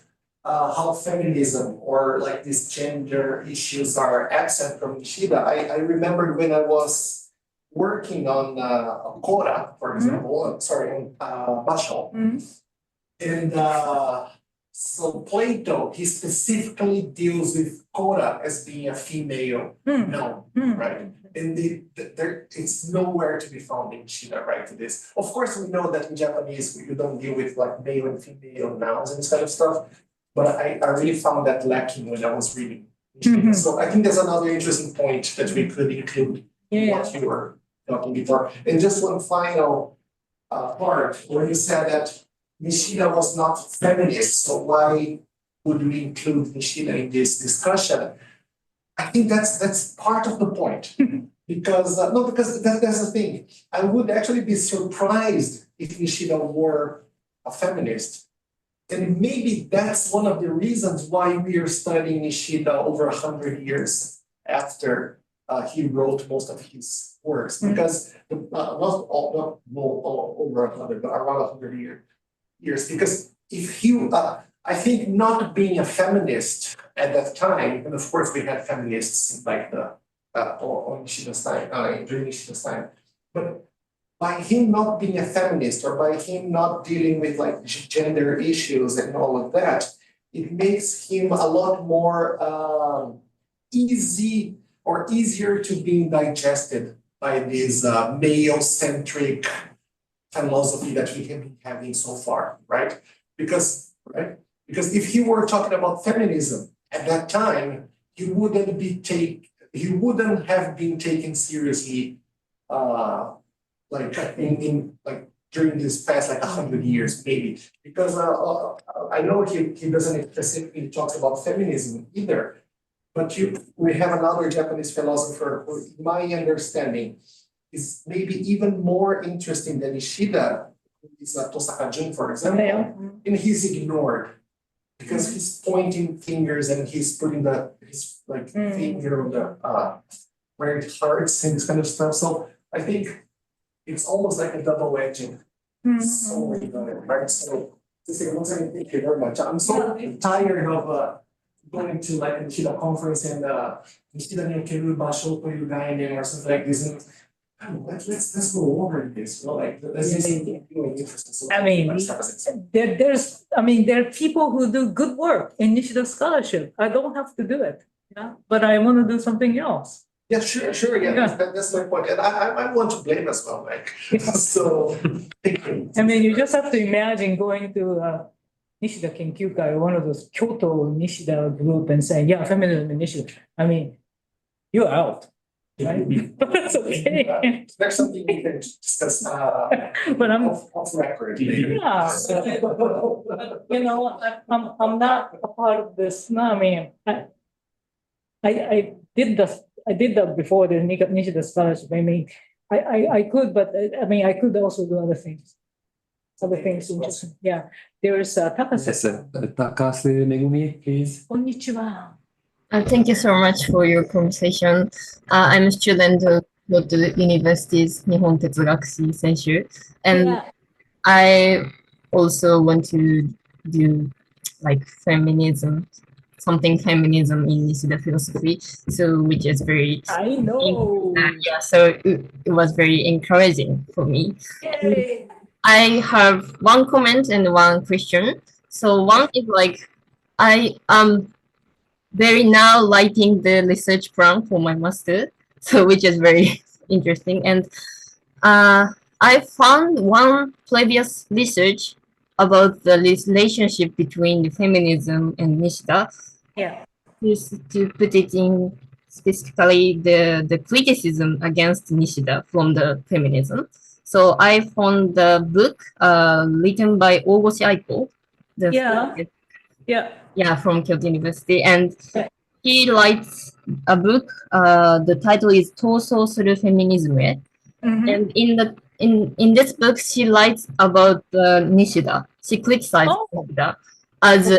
feminism or like these gender issues are absent from Nishida, I remembered when I was working on Kora, for example, on Basho. And so Plato, he specifically deals with Kora as being a female noun, right? And it's nowhere to be found in Nishida, right? To this. Of course, we know that in Japanese, you don't deal with like male and female nouns and this kind of stuff. But I really found that lacking when I was reading Nishida. So I think there's another interesting point that we could include in what you were talking before. And just one final part, where you said that Nishida was not feminist, so why would we include Nishida in this discussion? I think that's part of the point. Because that's the thing. I would actually be surprised if Nishida were a feminist. And maybe that's one of the reasons why we are studying Nishida over 100 years after he wrote most of his works. Because not over 100, but around 100 years. Because if he, I think not being a feminist at that time, and of course we had feminists like on Nishida's time, during Nishida's time, but by him not being a feminist or by him not dealing with like gender issues and all of that, it makes him a lot more easier to be digested by this male-centric philosophy that we have been having so far, right? Because if he were talking about feminism at that time, he wouldn't have been taken seriously during this past 100 years, maybe. Because I know he doesn't specifically talk about feminism either, but we have another Japanese philosopher who, in my understanding, is maybe even more interesting than Nishida, is Tosaka Jun, for example, and he's ignored because he's pointing fingers and he's putting his finger on the where it hurts and this kind of stuff. So I think it's almost like a double-edged sword, right? So to say once again, thank you very much. I'm so tired of going to like a Nishida conference and Nishida ni okeru basho toいう概念 or something like this. And let's go over this. Let's do something interesting. So I mean, there are people who do good work in Nishida scholarship. I don't have to do it, but I want to do something else. Yeah, sure. Yeah. That's my point. And I want to blame as well, Mike. So, thank you. I mean, you just have to imagine going to Nishida Kenkyukai, one of those Kyoto Nishida group, and saying, yeah, feminism in Nishida. I mean, you're out. Right? That's okay. There's something we can discuss but I'm off record. Yeah. I'm not a part of this. No, I mean, I did that before the Nishida scholarship. I mean, I could, but I mean, I could also do other things. Interesting. Yeah. There is Takase. Yes, Takase Megumi, please. Konnichiwa. Thank you so much for your conversation. I'm a student of Kyoto University's Nihon Tetsugakushi Senshu, and I also want to do like feminism something feminism in Nishida philosophy. So which is very I know. yeah. So it was very encouraging for me. Yay. I have one comment and one question. So one is like I am very now writing the research plan for my master, so which is very interesting. And I found one previous research about the relationship between the feminism and Nishida. Yeah. To put it in specifically the criticism against Nishida from the feminism. So I found the book written by Yōko, from Kyoto University, and he writes a book. The title is Tōsō suru feminisme, and in this book she writes about Nishida. She criticizes Nishida as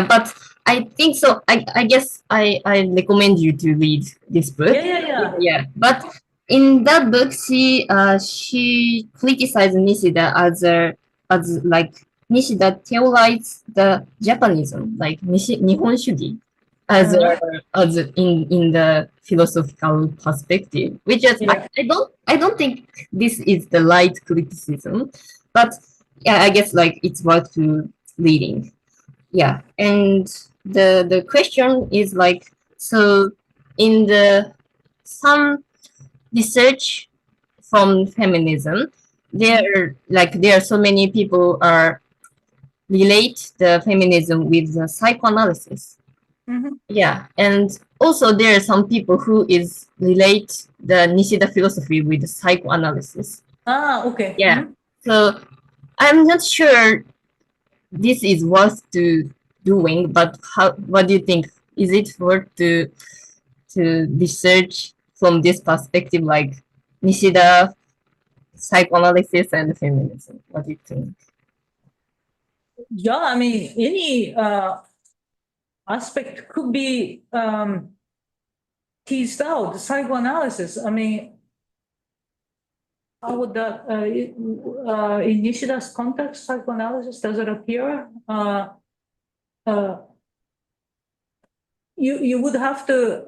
but I think so. I guess I recommend you to read this book. Yeah. But in that book, she criticized Nishida as like Nishida theorized the Japanism, like Nihon Shugi, as in the philosophical perspective, which is I don't think this is the right criticism, but yeah, I guess like it's worth reading. Yeah, and the question is like, so in the some research from feminism, there are so many people are relate the feminism with the psychoanalysis. Yeah, and also there are some people who is relate the Nishida philosophy with the psychoanalysis. Okay. Yeah, so I'm not sure this is worth to doing, but what do you think? Is it worth to research from this perspective, like Nishida, psychoanalysis, and feminism? What do you think? Yeah, I mean, any aspect could be teased out. Psychoanalysis, I mean, how would that, in Nishida's context, psychoanalysis, does it appear? You would have to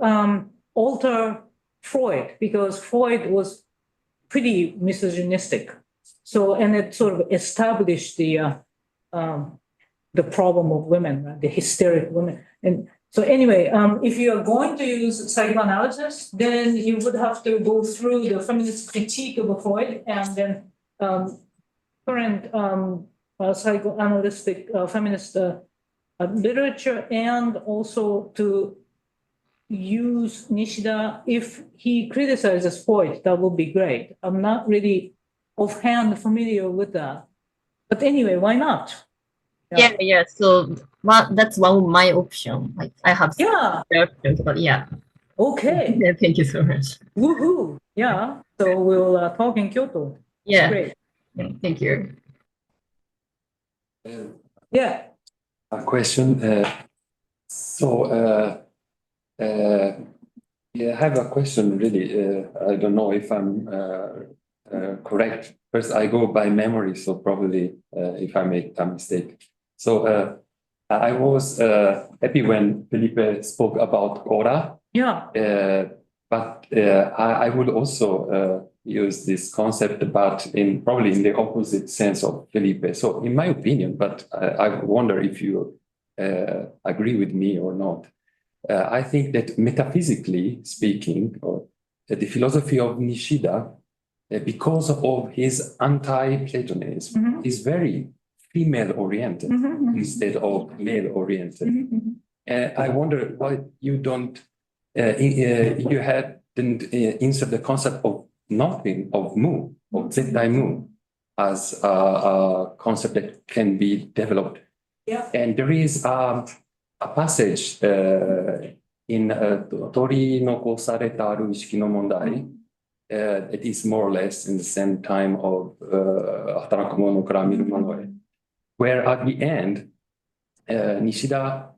alter Freud, because Freud was pretty misogynistic. So, and it sort of established the problem of women, right? The hysteric women. And so anyway, if you are going to use psychoanalysis, then you would have to go through the feminist critique of Freud, and then current psychoanalytic feminist literature, and also to use Nishida. If he criticizes Freud, that would be great. I'm not really offhand familiar with that. But anyway, why not? Yeah. So that's one of my option. Like I have options, but yeah. Okay. Yeah, thank you so much. Woohoo! Yeah. So we'll talk in Kyoto. Yeah. Great. Yeah, thank you. Yeah. A question. I have a question. Really, I don't know if I'm correct. First, I go by memory, so probably if I make a mistake. So I was happy when Felipe spoke about Cora. Yeah. But I would also use this concept, but probably in the opposite sense of Felipe. So, in my opinion, but I wonder if you agree with me or not. I think that metaphysically speaking, or the philosophy of Nishida, because of his anti-Platonism, is very female-oriented instead of male-oriented. I wonder why you don't, you didn't insert the concept of nothing, of mu, of zettai mu, as a concept that can be developed. Yeah. And there is a passage in Tori no kosareta aru ishiki no mondai. It is more or less in the same time of Hataraku mono kara miru mono e, where at the end, Nishida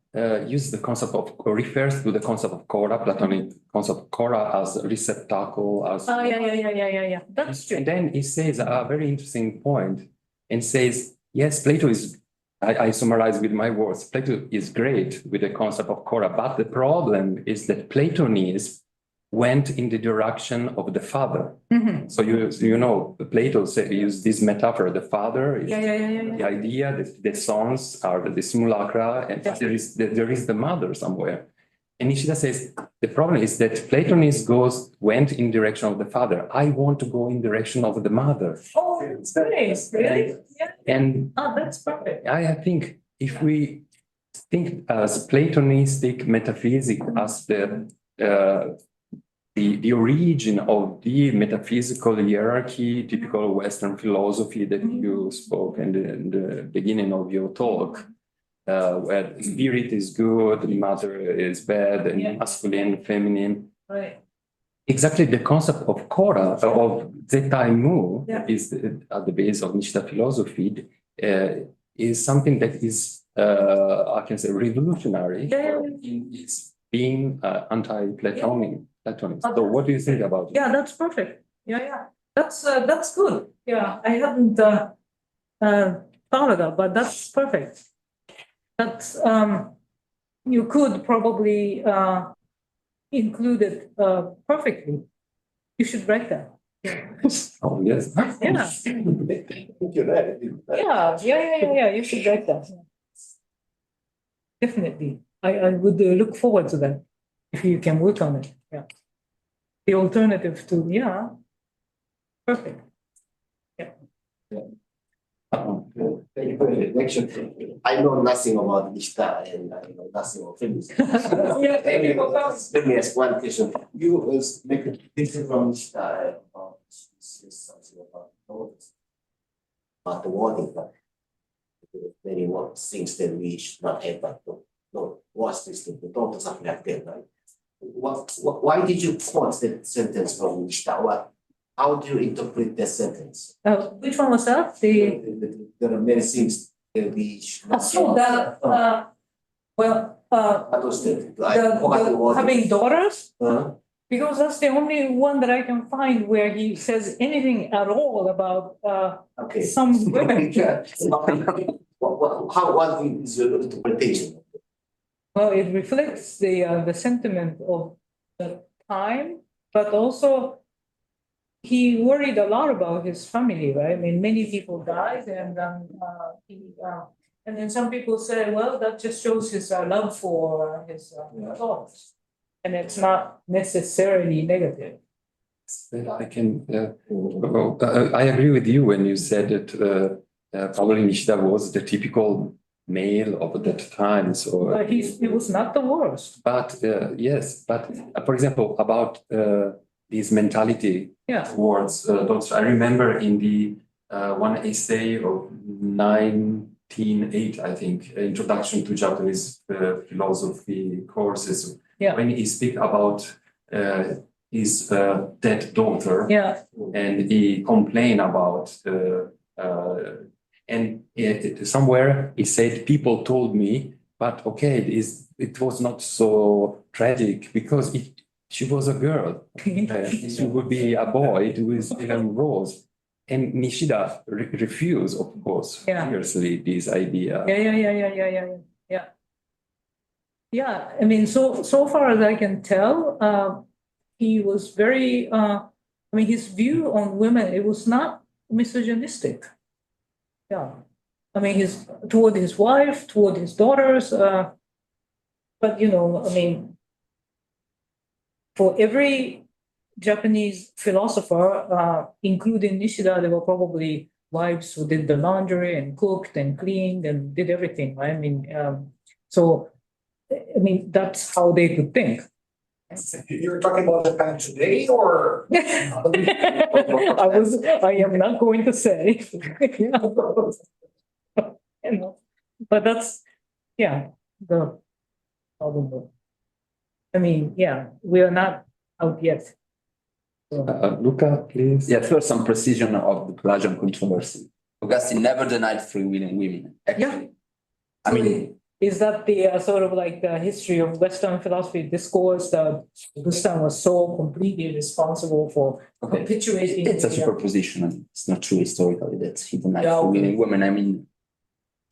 uses the concept of, or refers to the concept of Cora, Platonic concept of Cora as receptacle, as... Yeah. That's true. And then he says a very interesting point and says, yes, Plato is I summarize with my words. Plato is great with the concept of chora, but the problem is that Platonism went in the direction of the father. So you know, Plato said use this metaphor. The father is the idea that the sons are the simulacra, and there is the mother somewhere. And Nishida says the problem is that Platonism went in direction of the father. I want to go in direction of the mother. Oh, that's nice. Really? Yeah. And that's perfect. I think if we think as Platonistic metaphysics as the origin of the metaphysical hierarchy, typical Western philosophy that you spoke in the beginning of your talk, where spirit is good, matter is bad, and masculine, feminine. Right. Exactly the concept of chora, of zeta and mu, is at the base of Nishida philosophy, is something that is, I can say, revolutionary in its being anti-Platonic. So what do you think about it? Yeah, that's perfect. That's good. Yeah, I haven't thought of that, but that's perfect. That's you could probably include it perfectly. You should write that. Oh yes. Yeah. Yeah. You should write that. Definitely. I would look forward to that if you can work on it. Yeah. The alternative to perfect. Thank you for the lecture. I know nothing about Nishida and I know nothing about feminism. Let me ask one question. You was make a picture from Nishida about something about the warning, but many more things that we should not have, but don't watch this thing, don't something like that, right? Why did you quote that sentence from Nishida? How do you interpret that sentence? Which one was that? There are many things that we should not having daughters? Because that's the only one that I can find where he says anything at all about some women. What is your interpretation? Well, it reflects the sentiment of the time, but also he worried a lot about his family, right? I mean, many people died, and then some people say, well, that just shows his love for his daughters, and it's not necessarily negative. I can. I agree with you when you said that probably Nishida was the typical male of that time. So, but he was not the worst. But yes, but for example, about this mentality towards daughters, I remember in the one essay of 1908, I think, Introduction to Japanese Philosophy courses, when he speak about his dead daughter, and he complained about and somewhere he said, people told me, but okay, it was not so tragic because she was a girl. She would be a boy, it was even worse. And Nishida refused, of course, fiercely this idea. Yeah, I mean, so far as I can tell, he was very, his view on women, it was not misogynistic. Yeah, I mean, toward his wife, toward his daughters, but for every Japanese philosopher, including Nishida, there were probably wives who did the laundry and cooked and cleaned and did everything, right? That's how they could think. You're talking about Japan today, or? I am not going to say. But that's, the problem. We are not out yet. Luca, please. Yeah, first some precision of the Pelagian controversy. Augustine never denied free will in women, actually. Is that the sort of like the history of Western philosophy discourse that Augustine was so completely responsible for perpetuating? It's a superposition. It's not true historically that he denied free will in women.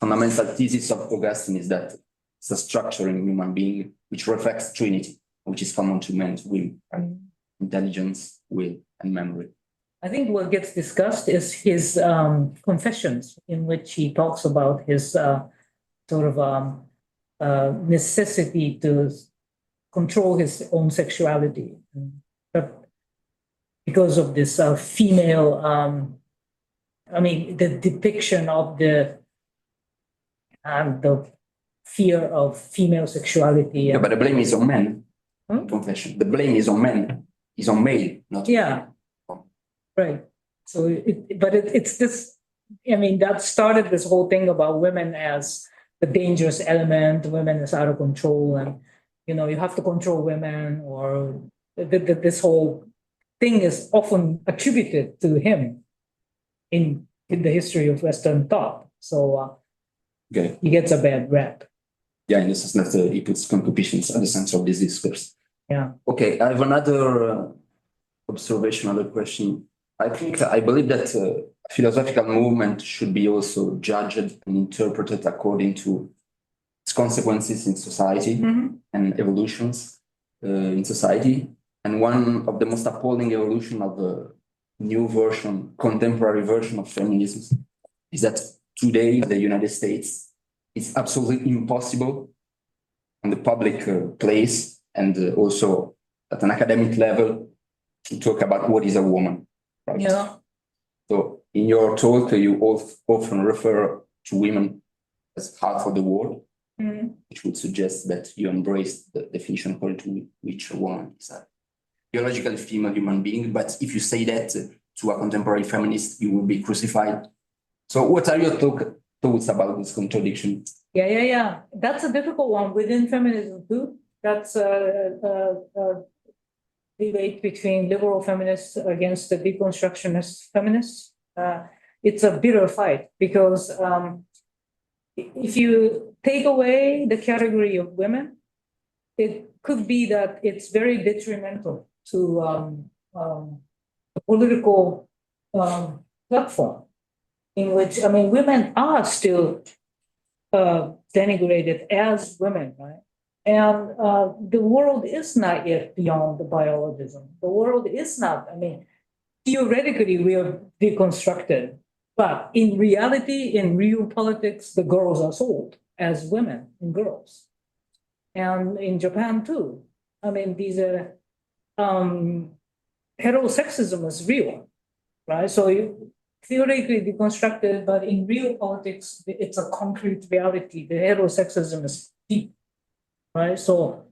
fundamental thesis of Augustine is that it's a structuring human being which reflects Trinity, which is common to men, to women, right? Intelligence, will, and memory. I think what gets discussed is his confessions, in which he talks about his sort of necessity to control his own sexuality. But because of this female, I mean, the depiction of the fear of female sexuality. Yeah, but the blame is on men. Hmm? Confession. The blame is on men. Is on male, not Yeah. Right. So, it's this. I mean, that started this whole thing about women as the dangerous element. Women is out of control, and you have to control women. Or this whole thing is often attributed to him in the history of Western thought. So okay. He gets a bad rap. Yeah, in the sense that he puts concupiscence at the center of this discourse. Yeah. Okay, I have another observation, another question. I believe that philosophical movement should be also judged and interpreted according to its consequences in society and evolutions in society. And one of the most appalling evolution of the new version, contemporary version of feminism is that today in the United States, it's absolutely impossible on the public place and also at an academic level to talk about what is a woman. Right? Yeah. So in your talk, you often refer to women as half of the world, which would suggest that you embrace the definition according to which a woman is a biologically female human being. But if you say that to a contemporary feminist, you will be crucified. So what are your thoughts about this contradiction? Yeah. That's a difficult one within feminism too. That's a debate between liberal feminists against the deconstructionist feminists. It's a bitter fight because if you take away the category of women, it could be that it's very detrimental to the political platform in which, I mean, women are still denigrated as women, right? And the world is not yet beyond the biologism. The world is not, I mean, theoretically we are deconstructed, but in reality, in real politics, the girls are sold as women and girls. And in Japan too. I mean, these are, heterosexism is real, right? So you theoretically deconstructed, but in real politics, it's a concrete reality. The heterosexism is deep. Right. So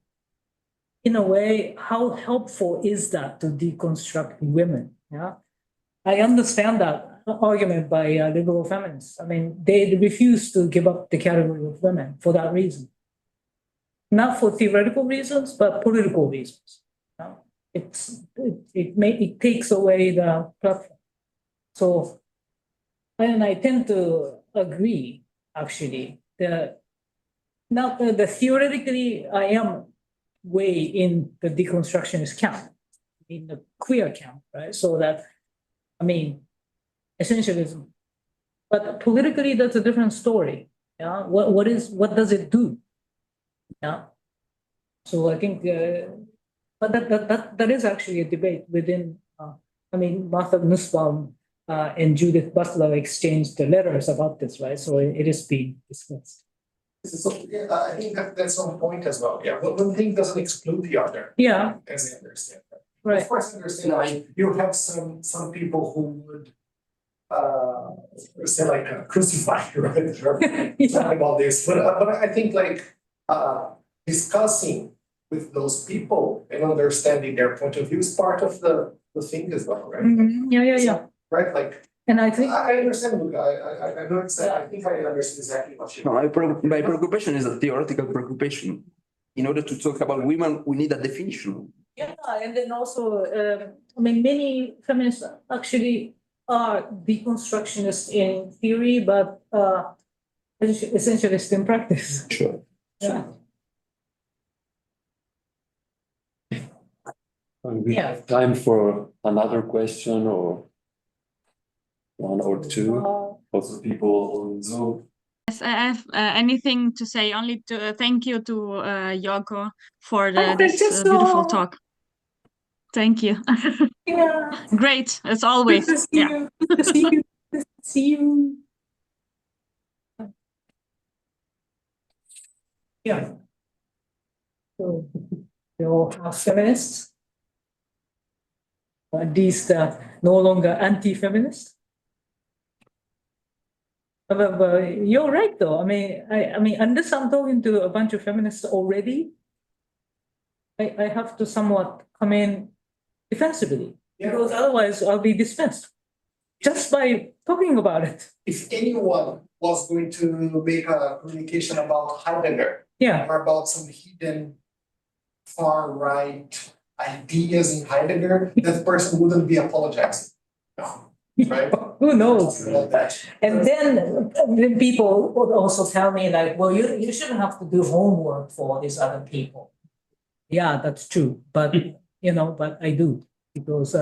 in a way, how helpful is that to deconstruct women? Yeah. I understand that argument by liberal feminists. I mean, they refuse to give up the category of women for that reason. Not for theoretical reasons, but political reasons. It takes away the platform. So, and I tend to agree, actually, now, the theoretically, I am way in the deconstructionist camp, in the queer camp, right? So that, I mean, essentialism. But politically, that's a different story. Yeah, what does it do? Yeah. So I think, but that is actually a debate within. I mean, Martha Nussbaum and Judith Butler exchanged the letters about this, right? So it is being discussed. So yeah, I think that's on point as well. Yeah, one thing doesn't exclude the other. Yeah, as I understand that. right. Of course, I understand. You have some people who would say like crucify you, right? Talking about this, but I think like discussing with those people and understanding their point of view is part of the thing as well, right? Yeah. Right, like. And I think I understand, Luca. I know exactly. I think I understand exactly what you. No, my preoccupation is a theoretical preoccupation. In order to talk about women, we need a definition. yeah, and then also, I mean, many feminists actually are deconstructionist in theory, but essentialist in practice. Sure. Yeah. We have time for another question or one or two. Also people on Zoom. I have anything to say. Only to thank you to Yōko for this beautiful talk. Thank you. Yeah. Great, as always. Good to see Yeah. you. Good to see you. Good to see you. Yeah. So they all are feminists. At least no longer anti-feminist. But you're right, though. I mean, unless I'm talking to a bunch of feminists already, I have to somewhat come in defensively, because otherwise I'll be dismissed just by talking about it. If anyone was going to make a communication about Heidegger, Yeah. or about some hidden far right ideas in Heidegger, that person wouldn't be apologizing. No. Right? Who knows? And then people would also tell me like, well, you shouldn't have to do homework for these other people. Yeah, that's true. But but I do, because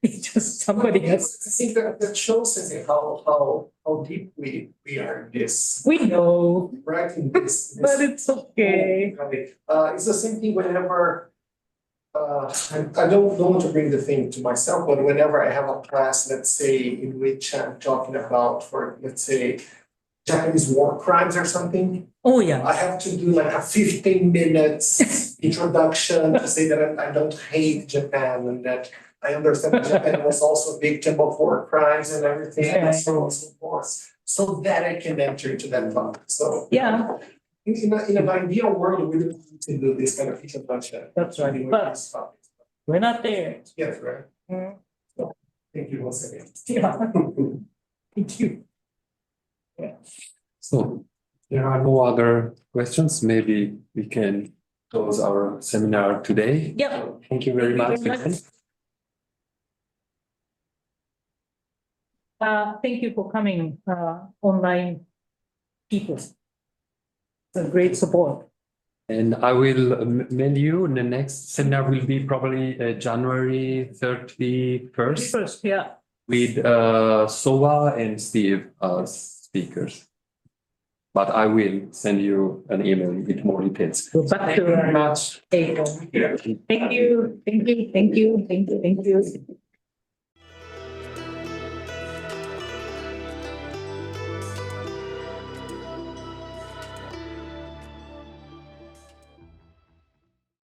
it's just somebody else. I think that shows how deep we are in this. We know. Right in this. But it's okay. It's the same thing whenever I don't want to bring the thing to myself, but whenever I have a class, let's say, in which I'm talking about, for let's say, Japanese war crimes or something. Oh yeah. I have to do like a 15 minutes introduction to say that I don't hate Japan and that I understand that Japan was also a victim of war crimes and everything, and so on and so forth, so that I can enter into that topic. So yeah. In an ideal world, we don't need to do this kind of introduction. That's right. But we're not there. Yes, right. So, thank you once again. Yeah. Thank you. Yeah. So there are no other questions. Maybe we can close our seminar today. Yep. So, thank you very much. Thank you for coming, online people. It's a great support. And I will mail you. The next seminar will be probably January 31st. First, yeah. With Sova and Steve as speakers. But I will send you an email with more details. Go back Thank you very much. Thank you. Thank you. Thank you. Thank you. Thank you. Thank you.